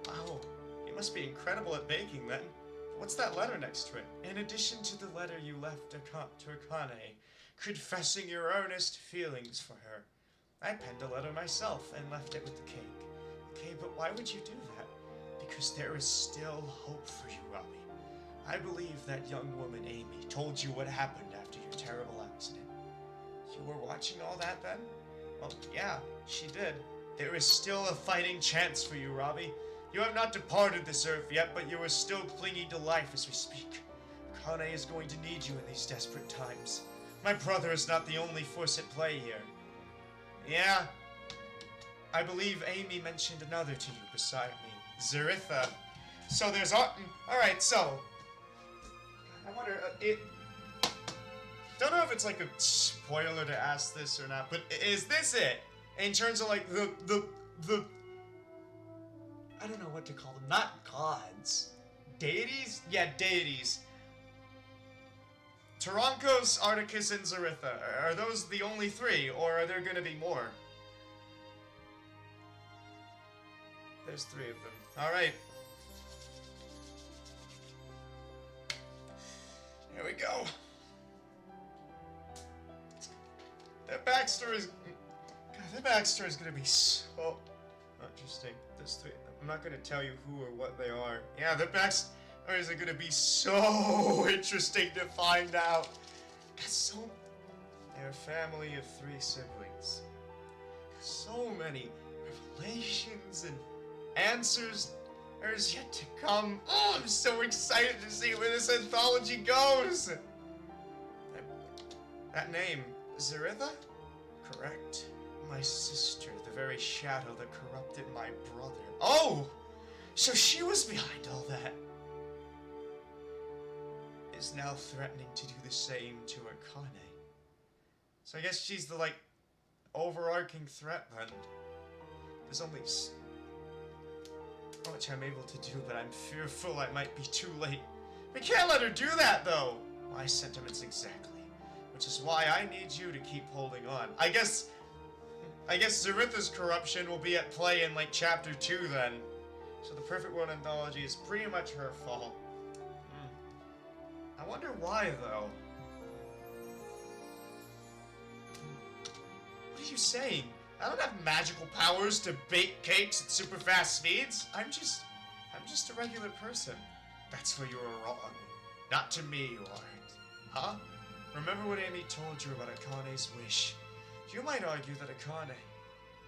Wow, you must be incredible at baking then. What's that letter next to it? In addition to the letter you left to Akane, confessing your earnest feelings for her. I penned a letter myself and left it with the cake. Okay, but why would you do that? Because there is still hope for you, Robbie. I believe that young woman, Amy, told you what happened after your terrible accident. You were watching all that then? Well, yeah, she did. There is still a fighting chance for you, Robbie. You have not departed this earth yet, but you are still clinging to life as we speak. Akane is going to need you in these desperate times. My brother is not the only force at play here. Yeah, I believe Amy mentioned another to you beside me, Zaritha. So there's alright, so I wonder, don't know if it's like a spoiler to ask this or not, but is this it? In terms of like the I don't know what to call them, not gods. Deities? Yeah, deities. Tarankos, Articus, and Zaritha. Are those the only 3, or are there gonna be more? There's 3 of them. Alright. Here we go. Their backstory is... God, their backstory is gonna be so interesting. There's 3 of them. I'm not gonna tell you who or what they are. Yeah, their backstories are gonna be so interesting to find out. They're a family of 3 siblings. So many revelations and answers. There's yet to come. Oh, I'm so excited to see where this anthology goes. That name, Zaritha? Correct. My sister, the very shadow that corrupted my brother. Oh! So she was behind all that. Is now threatening to do the same to Akane. So I guess she's the, like, overarching threat then. There's only so much I'm able to do, but I'm fearful I might be too late. We can't let her do that, though! My sentiments exactly. Which is why I need you to keep holding on. I guess Zeritha's corruption will be at play in, like, Chapter 2 then. So the Perfect World Anthology is pretty much her fault. I wonder why, though. What are you saying? I don't have magical powers to bake cakes at super fast speeds. I'm just a regular person. That's where you were wrong. Not to me, you aren't. Huh? Remember what Amy told you about Akane's wish. You might argue that Akane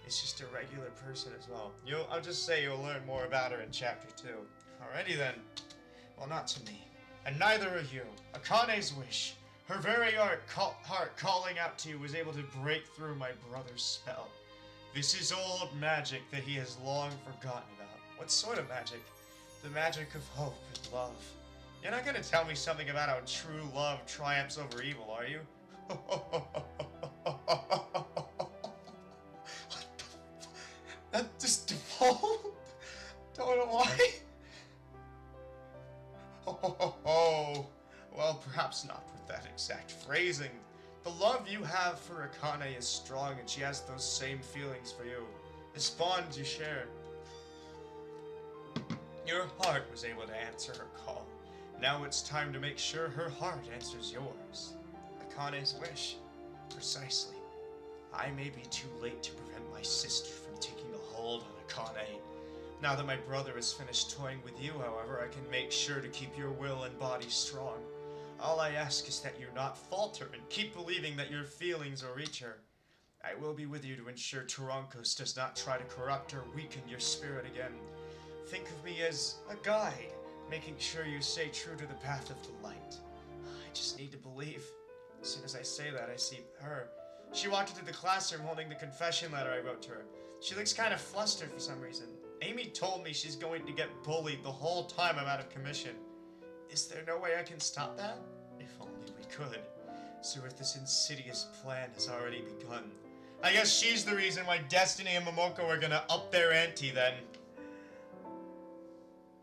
is just a regular person as well. I'll just say you'll learn more about her in Chapter 2. Alrighty then. Well, not to me. And neither are you. Akane's wish, her very heart calling out to you, was able to break through my brother's spell. This is old magic that he has long forgotten about. What sort of magic? The magic of hope and love. You're not gonna tell me something about how true love triumphs over evil, are you? What the that just devolved? Don't know why. Well, perhaps not with that exact phrasing. The love you have for Akane is strong, and she has those same feelings for you. This bond you share. Your heart was able to answer her call. Now it's time to make sure her heart answers yours. Akane's wish. Precisely. I may be too late to prevent my sister from taking a hold on Akane. Now that my brother has finished toying with you, however, I can make sure to keep your will and body strong. All I ask is that you not falter and keep believing that your feelings will reach her. I will be with you to ensure Tarankos does not try to corrupt or weaken your spirit again. Think of me as a guide, making sure you stay true to the path of the light. I just need to believe. As soon as I say that, I see her. She walked into the classroom holding the confession letter I wrote to her. She looks kind of flustered for some reason. Amy told me she's going to get bullied the whole time I'm out of commission. Is there no way I can stop that? If only we could. Zeritha's insidious plan has already begun. I guess she's the reason why Destiny and Momoko are gonna up their ante then.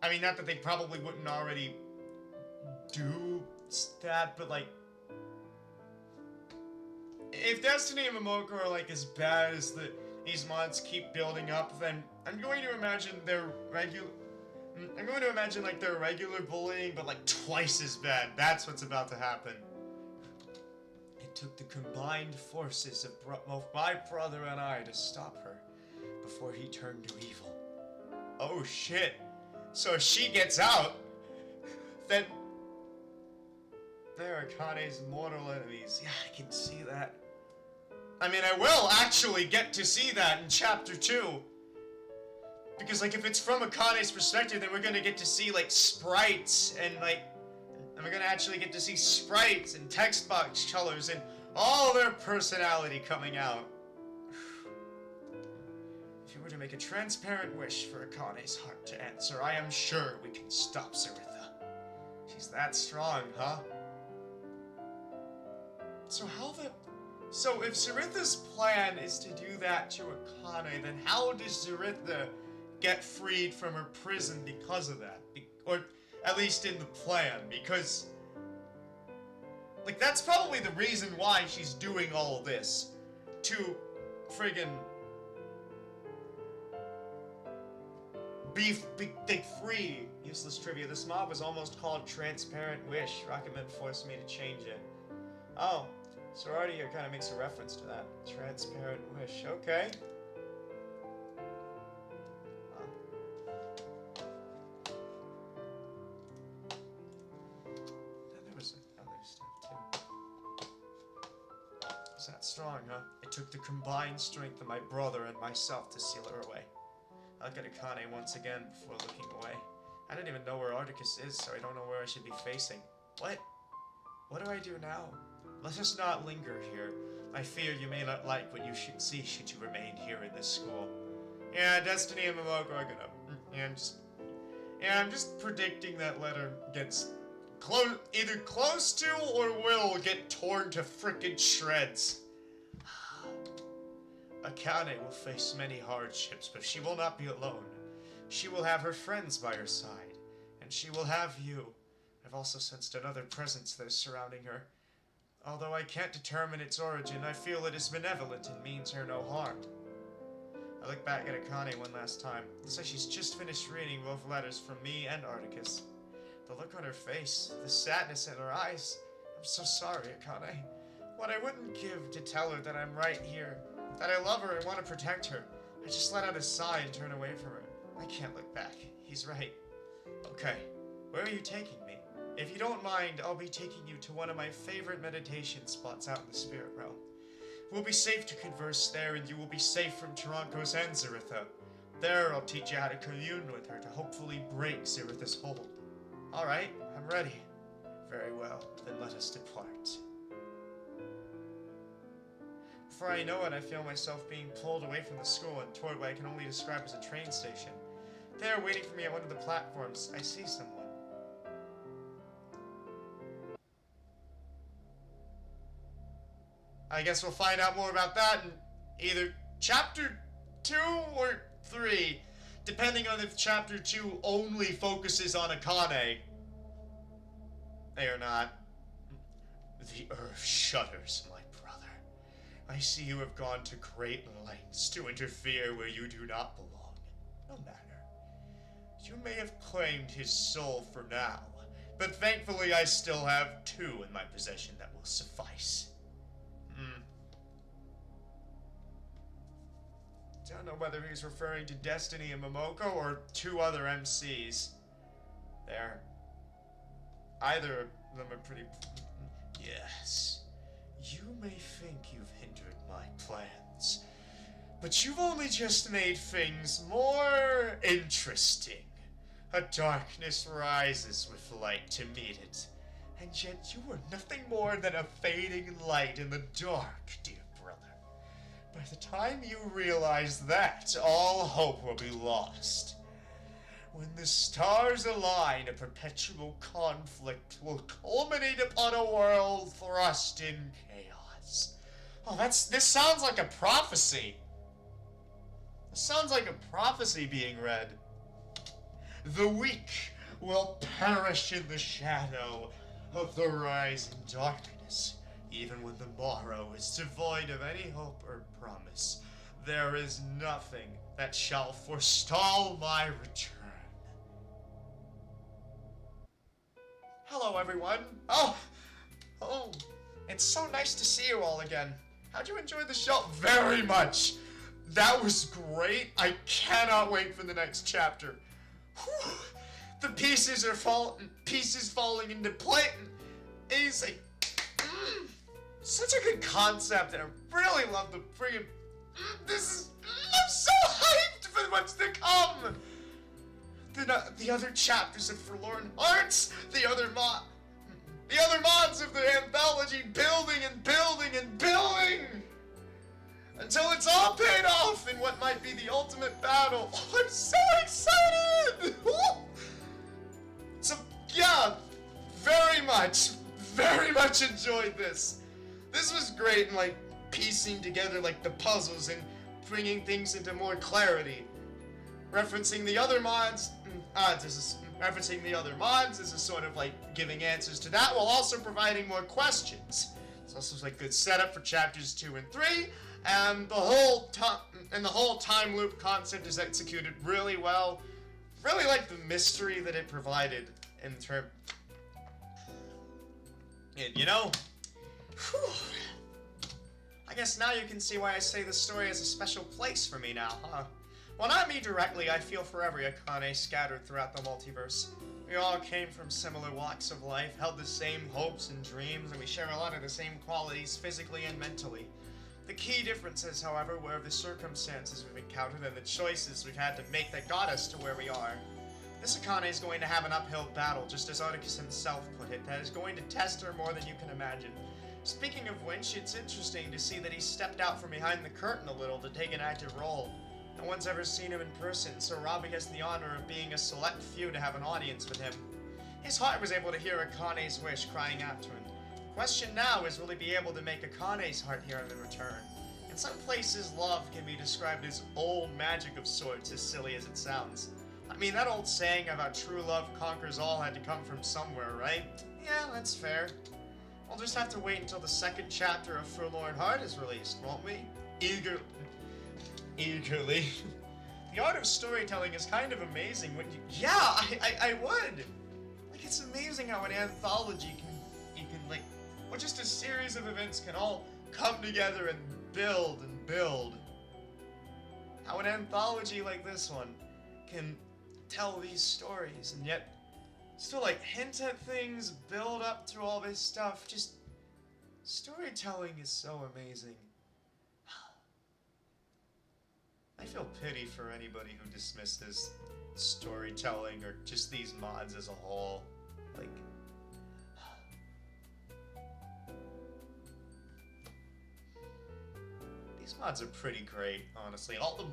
I mean, not that they probably wouldn't already do that, but like... If Destiny and Momoko are like as bad as these mods keep building up, then I'm going to imagine their regular... I'm going to imagine like their regular bullying, but like twice as bad. That's what's about to happen. It took the combined forces of my brother and I to stop her before he turned to evil. Oh shit. So if she gets out, then they're Akane's mortal enemies. Yeah, I can see that. I mean, I will actually get to see that in Chapter 2. Because, like, if it's from Akane's perspective, then we're gonna get to see, like, sprites and, like... And we're gonna actually get to see sprites and text box colors and all their personality coming out. If you were to make a transparent wish for Akane's heart to answer, I am sure we can stop Zeritha. She's that strong, huh? So if Zeritha's plan is to do that to Akane, then how does Zeritha get freed from her prison because of that? Or at least in the plan, because... Like, that's probably the reason why she's doing all this. To friggin' be free. Useless trivia. This mob was almost called Transparent Wish. Rocketman forced me to change it. Oh, sorority here kind of makes a reference to that. Transparent Wish. Okay. There was other stuff too. Is that strong, huh? It took the combined strength of my brother and myself to seal her away. I'll get Akane once again before looking away. I don't even know where Articus is, so I don't know where I should be facing. What? What do I do now? Let us not linger here. I fear you may not like what you should see should you remain here in this school. Yeah, Destiny and Momoko are gonna... I'm just predicting that letter gets either close to or will get torn to frickin' shreds. Akane will face many hardships, but she will not be alone. She will have her friends by her side, and she will have you. I've also sensed another presence that is surrounding her. Although I can't determine its origin, I feel it is benevolent and means her no harm. I look back at Akane one last time. Looks like she's just finished reading both letters from me and Articus. The look on her face, the sadness in her eyes. I'm so sorry, Akane. What I wouldn't give to tell her that I'm right here, that I love her and want to protect her. I just let out a sigh and turn away from her. I can't look back. He's right. Okay, where are you taking me? If you don't mind, I'll be taking you to one of my favorite meditation spots out in the spirit realm. We'll be safe to converse there, and you will be safe from Tarankos and Ziritha. There, I'll teach you how to commune with her to hopefully break Ziritha's hold. Alright, I'm ready. Very well, then let us depart. Before I know it, I feel myself being pulled away from the school and toward what I can only describe as a train station. There, waiting for me at one of the platforms, I see someone. I guess we'll find out more about that in either Chapter 2 or 3, depending on if Chapter 2 only focuses on Akane. They are not. The earth shudders, my brother. I see you have gone to great lengths to interfere where you do not belong. No matter. You may have claimed his soul for now, but thankfully I still have 2 in my possession that will suffice. Don't know whether he's referring to Destiny and Momoko or 2 other MCs. Either of them are pretty... Yes. You may think you've hindered my plans, but you've only just made things more interesting. A darkness rises with light to meet it, and yet you are nothing more than a fading light in the dark, dear brother. By the time you realize that, all hope will be lost. When the stars align, a perpetual conflict will culminate upon a world thrust in chaos. Oh, this sounds like a prophecy. This sounds like a prophecy being read. The weak will perish in the shadow of the rising darkness. Even when the morrow is devoid of any hope or promise, there is nothing that shall forestall my return. Hello, everyone. Oh, it's so nice to see you all again. How'd you enjoy the show? Very much. That was great. I cannot wait for the next chapter. Whew. The pieces falling into place. It's like, such a good concept, and I really love the friggin', I'm so hyped for what's to come. The other chapters of Forlorn Hearts, the other mods of the anthology, building and building and building, until it's all paid off in what might be the ultimate battle. Oh, I'm so excited! So, yeah, very much enjoyed this. This was great in, like, piecing together, like, the puzzles and bringing things into more clarity. Referencing the other mods, this is sort of like giving answers to that while also providing more questions. It's also like good setup for chapters 2 and 3, and the whole time loop concept is executed really well. Really like the mystery that it provided in term. And you know, whew, I guess now you can see why I say this story has a special place for me now, huh? Well, not me directly, I feel for every Akane scattered throughout the multiverse. We all came from similar walks of life, held the same hopes and dreams, and we share a lot of the same qualities physically and mentally. The key differences, however, were the circumstances we've encountered and the choices we've had to make that got us to where we are. This Akane is going to have an uphill battle, just as Articus himself put it, that is going to test her more than you can imagine. Speaking of which, it's interesting to see that he stepped out from behind the curtain a little to take an active role. No one's ever seen him in person, so Robbie has the honor of being a select few to have an audience with him. His heart was able to hear Akane's wish crying out to him. The question now is, will he be able to make Akane's heart hear him in return? In some places, love can be described as old magic of sorts, as silly as it sounds. I'm mean, that old saying about true love conquers all had to come from somewhere, right? Yeah, that's fair. We'll just have to wait until the second chapter of Forlorn Heart is released, won't we? Eagerly. The art of storytelling is kind of amazing when you... Yeah, I would! Like, it's amazing how an anthology can like... Or just a series of events can all come together and build and build. How an anthology like this one can tell these stories and yet still, like, hint at things, build up through all this stuff. Just... Storytelling is so amazing. I feel pity for anybody who dismisses storytelling or just these mods as a whole. Like... These mods are pretty great, honestly. All the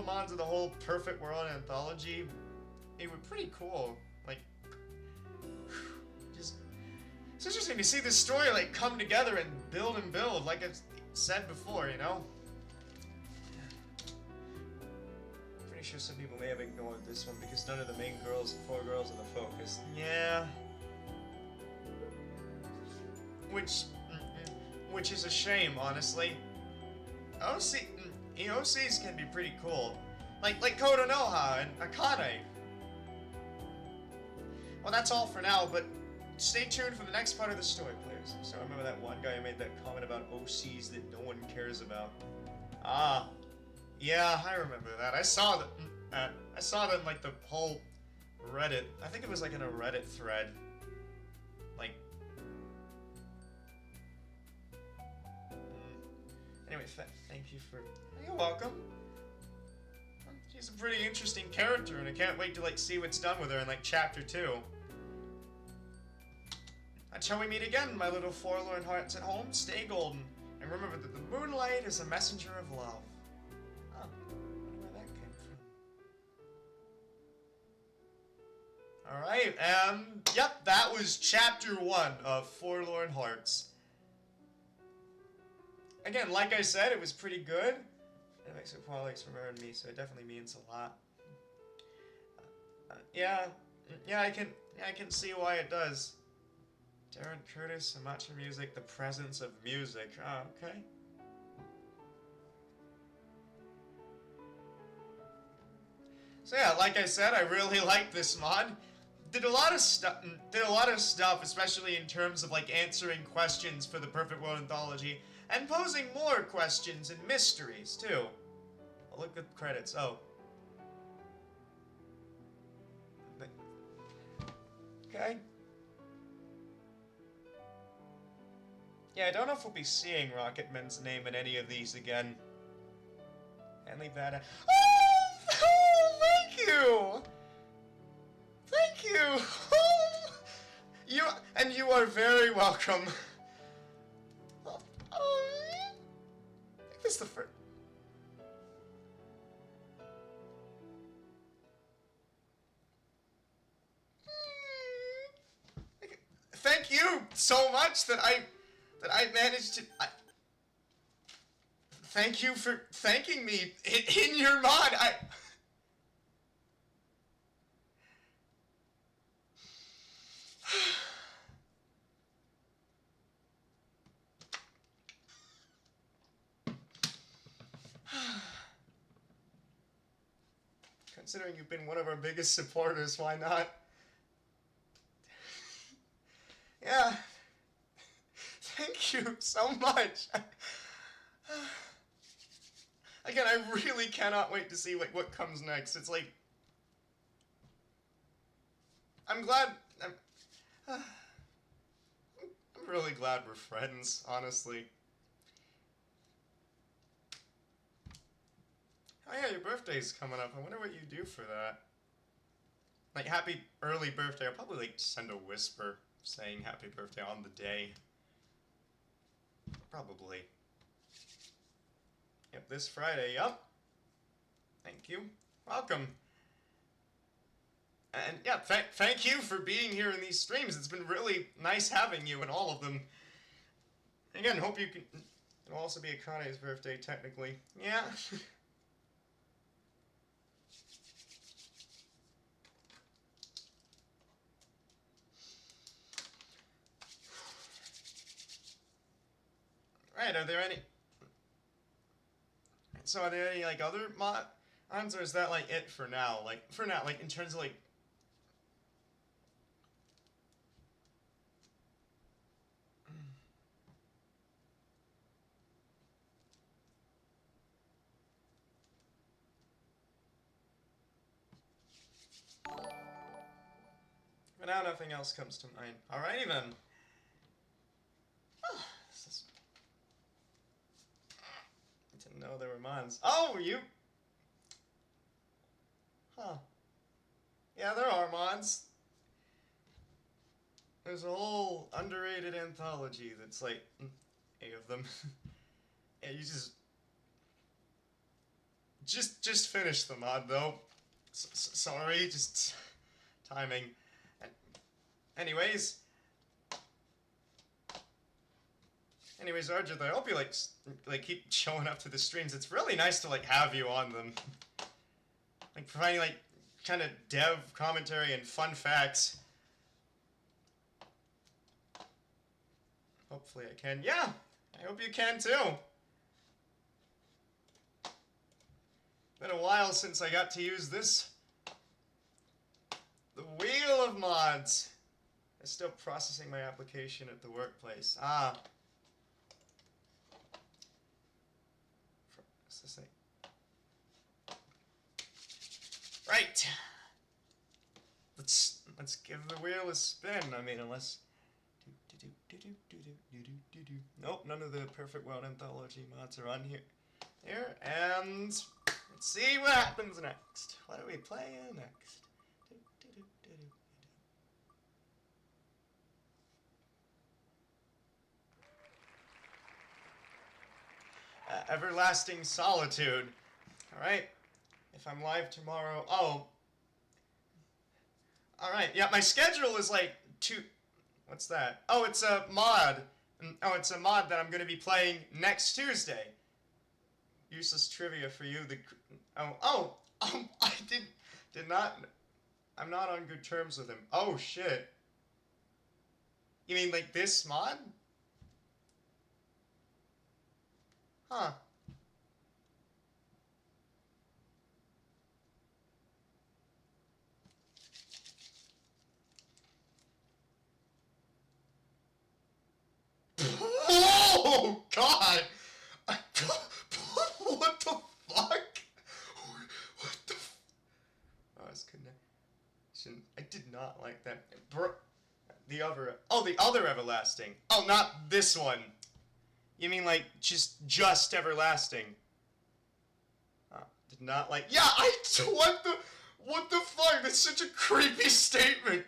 mods of the whole Perfect World Anthology, they were pretty cool. Like, just... It's interesting to see this story, like, come together and build, like I've said before, you know? Pretty sure some people may have ignored this one because none of the main girls and 4 girls are the focus. Yeah. Which is a shame, honestly. OCs can be pretty cool. Like Kodonoha and Akane. Well, that's all for now, but stay tuned for the next part of the story, players. So I remember that one guy who made that comment about OCs that no one cares about. Ah. Yeah, I remember that. I saw that in, like, the whole Reddit. I think it was, like, in a Reddit thread. Like... Anyway, thank you for... You're welcome. She's a pretty interesting character, and I can't wait to, like, see what's done with her in, like, Chapter 2. Until we meet again, my little forlorn hearts at home, stay golden. And remember that the moonlight is a messenger of love. Huh. I wonder where that came from. Alright, yep, that was Chapter 1 of Forlorn Hearts. Again, like I said, it was pretty good. It makes it Qualix remember me, so it definitely means a lot. Yeah, I can see why it does. Darren Curtis, Amateur Music, the presence of music. Oh, okay. So yeah, like I said, I really like this mod. Did a lot of stuff, especially in terms of, like, answering questions for the Perfect World Anthology, and posing more questions and mysteries, too. Oh, look at the credits. Oh. Okay. Yeah, I don't know if we'll be seeing Rocketman's name in any of these again. And leave that out. Oh, thank you! Thank you! You are very welcome. I think this is the first... Thank you so much that I managed to... Thank you for thanking me in your mod. Considering you've been one of our biggest supporters, why not? Yeah. Thank you so much. Again, I really cannot wait to see, like, what comes next. It's like... I'm really glad we're friends, honestly. Oh yeah, your birthday's coming up. I wonder what you do for that. Like, happy early birthday. I'll probably, like, send a whisper saying happy birthday on the day. Probably. Yep, this Friday, yup. Thank you. Welcome. And yeah, thank you for being here in these streams. It's been really nice having you in all of them. Again, hope you can... It'll also be Akane's birthday, technically. Yeah. Alright, are there any... So are there any, like, other mods, or is that, like, it for now? Like, for now, like, in terms of, like... But now nothing else comes to mind. Alrighty then. Oh, this is... I didn't know there were mods. Oh, you... Huh. Yeah, there are mods. There's a whole underrated anthology that's like 8 of them. Yeah, you just finish the mod though. Sorry, just timing. Anyways, Arjun, I hope you like keep showing up to the streams. It's really nice to like have you on them. Like providing like kind of dev commentary and fun facts. Hopefully I can. Yeah, I hope you can too. Been a while since I got to use this. The wheel of mods. I'm still processing my application at the workplace. Ah. Processing. Right. Let's give the wheel a spin. I mean, unless. Nope, none of the Perfect World Anthology mods are on here. And let's see what happens next. What are we playing next? Everlasting Solitude. Alright. If I'm live tomorrow... Oh. Alright, yeah, my schedule is like What's that? Oh, it's a mod. Oh, it's a mod that I'm going to be playing next Tuesday. Useless trivia for you. I did not... I'm not on good terms with him. Oh, shit. You mean like this mod? Huh. Oh, God! What the fuck? What the Oh, it's connection. I did not like that. The other Everlasting. Oh, not this one. You mean like just Everlasting? Did not like. Yeah, what the fuck? That's such a creepy statement.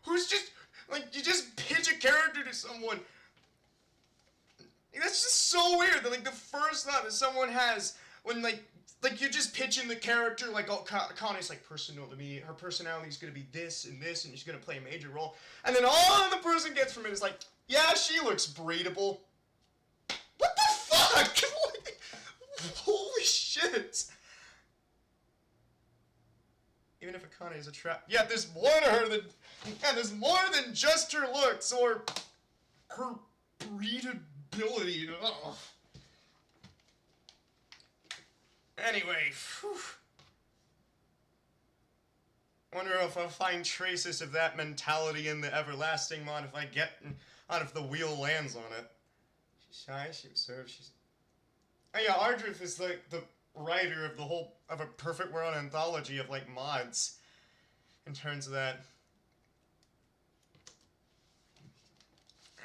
Who's just like you just pitch a character to someone? That's just so weird. That like the first thought that someone has when like you're just pitching the character like Connie's like her personality is gonna be this and this and she's gonna play a major role, and then all the person gets from it is like, yeah, she looks breedable. What the fuck? Holy shit! Even if Akane is a trap, yeah, there's more to her than, there's more than just her looks or her breedability. Ugh. Anyway, whew. Wonder if I'll find traces of that mentality in the Everlasting mod if I get on if the wheel lands on it. She's shy, she observes, she's... Oh yeah, Ardriff is like the writer of a Perfect World anthology of like mods in terms of that.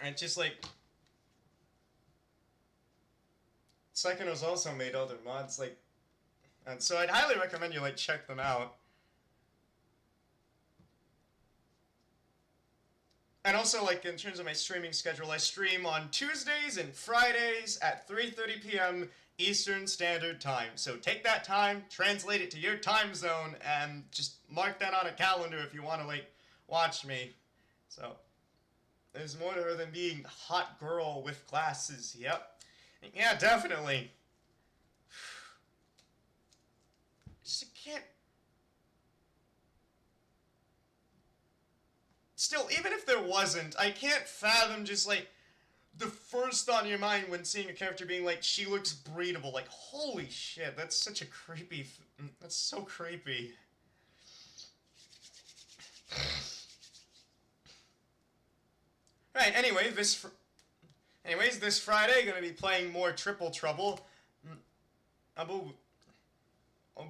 And just like Psychono's also made other mods like, and so I'd highly recommend you like check them out. And also, like, in terms of my streaming schedule, I stream on Tuesdays and Fridays at 3:30 p.m. Eastern Standard Time. So take that time, translate it to your time zone, and just mark that on a calendar if you want to, like, watch me. So, there's more to her than being a hot girl with glasses. Yep. Yeah, definitely. Just can't... Still, even if there wasn't, I can't fathom just, like, the first thought in your mind when seeing a character being like, she looks breedable. Like, holy shit, that's such a creepy... That's so creepy. Right, anyways, this Friday, gonna be playing more Triple Trouble.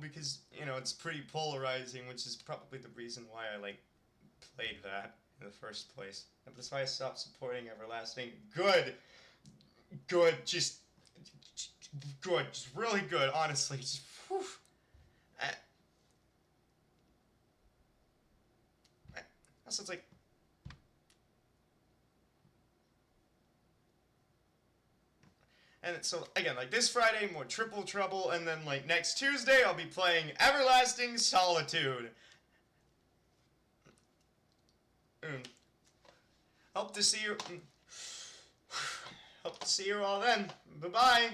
Because, you know, it's pretty polarizing, which is probably the reason why I, like, played that in the first place. That's why I stopped supporting Everlasting. Good, just good, just really good, honestly. Just, whew. Also, it's like... And so, again, like, this Friday, more Triple Trouble, and then, like, next Tuesday, I'll be playing Everlasting Solitude. Hope to see you... Hope to see you all then. Bye-bye.